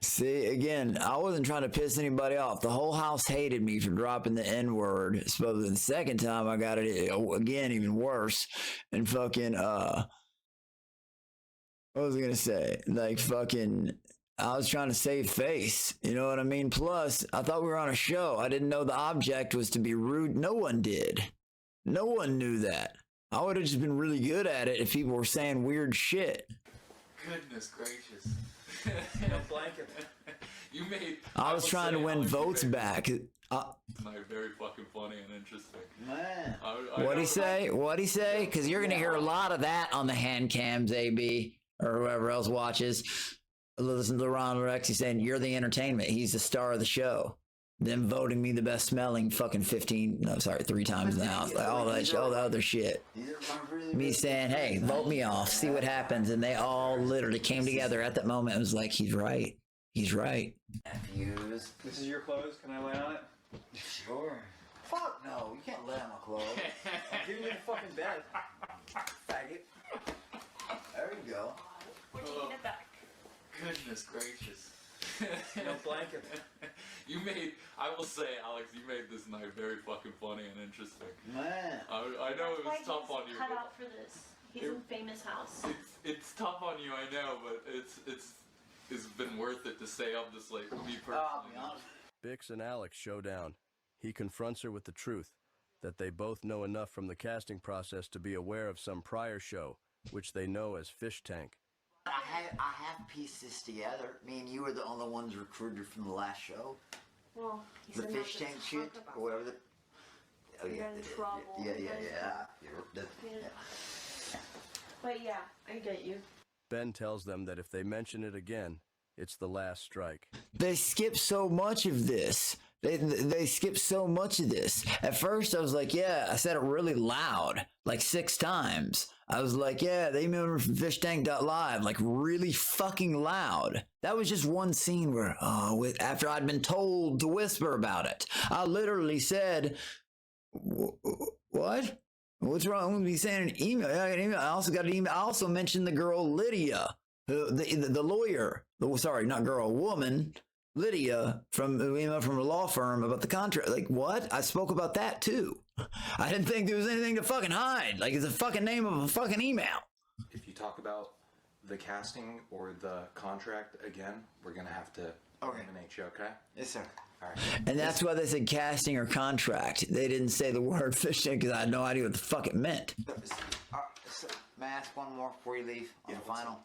See, again, I wasn't trying to piss anybody off. The whole house hated me for dropping the N-word. Supposedly the second time I got it, again, even worse. And fucking, what was I gonna say? Like, fucking, I was trying to save face. You know what I mean? Plus, I thought we were on a show. I didn't know the object was to be rude. No one did. No one knew that. I would have just been really good at it if people were saying weird shit. Goodness gracious. No blanket. You made. I was trying to win votes back. Very fucking funny and interesting. Man. What'd he say? What'd he say? Because you're going to hear a lot of that on the hand cams, AB, or whoever else watches. Listen to Ron Rex. He's saying, you're the entertainment. He's the star of the show. Them voting me the best smelling fucking 3 times in the house. Like all that, all the other shit. Me saying, hey, vote me off. See what happens. And they all literally came together at that moment. It was like, he's right. He's right. Fuse. This is your clothes. Can I lay on it? Sure. Fuck no, you can't lay on my clothes. I'll give you the fucking bed. Faggot. There you go. We're taking it back. Goodness gracious. No blanket. You made, I will say, Alex, you made this night very fucking funny and interesting. Man. I know it was tough on you. Cut out for this. He's in famous house. It's tough on you, I know, but it's been worth it to stay up this late for me personally. Bix and Alex show down. He confronts her with the truth, that they both know enough from the casting process to be aware of some prior show, which they know as Fish Tank. I have pieced this together. Me and you were the only ones recruited from the last show. Well, the fish tank shit, or whatever. You're in trouble. Yeah. But yeah, I get you. Ben tells them that if they mention it again, it's the last strike. They skip so much of this. They skip so much of this. At first, I was like, yeah, I said it really loud, like 6 times. I was like, yeah, they emailed from FISHTANK.live, like really fucking loud. That was just one scene where, after I'd been told to whisper about it, I literally said, what? What's wrong with me saying an email? I got an email. I also got an email. I also mentioned the girl Lydia, the lawyer. Sorry, not girl, woman. Lydia from email from a law firm about the contract. Like, what? I spoke about that too. I didn't think there was anything to fucking hide. Like, it's a fucking name of a fucking email. If you talk about the casting or the contract again, we're gonna have to eliminate you, okay? Yes, sir. All right. And that's why they said casting or contract. They didn't say the word fishing because I had no idea what the fuck it meant. May I ask one more before you leave on the final?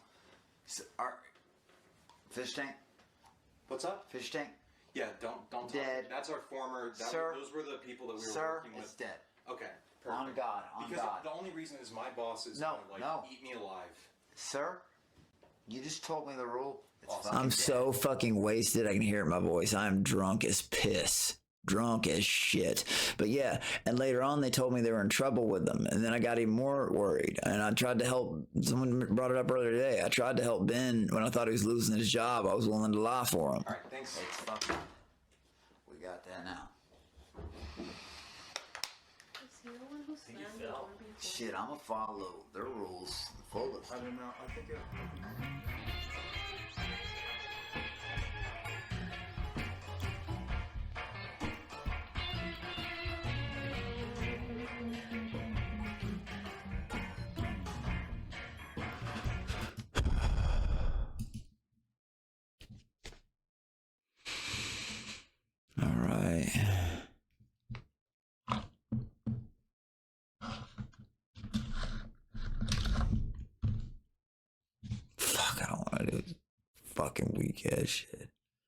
Fish tank? What's up? Fish tank? Yeah, don't dead. Talk. That's our former. Those were the people that we were working with. Sir, it's dead. Okay. Perfect. On God. Because the only reason is my boss is gonna eat me alive. Sir, you just told me the rule. It's I'm so fucking wasted. I can hear it in my voice. I'm drunk as piss. Drunk as shit. But yeah, and later on they told me they were in trouble with them, and then I got even more worried, and I tried to help. Someone brought it up earlier today. I tried to help Ben when I thought he was losing his job. I was willing to lie for him. All right, thanks. It's fucking. We got that now. Shit, I'm gonna follow their rules. Fullest. I don't know. I think it. All right. Fuck, I don't want to do this fucking weak ass shit.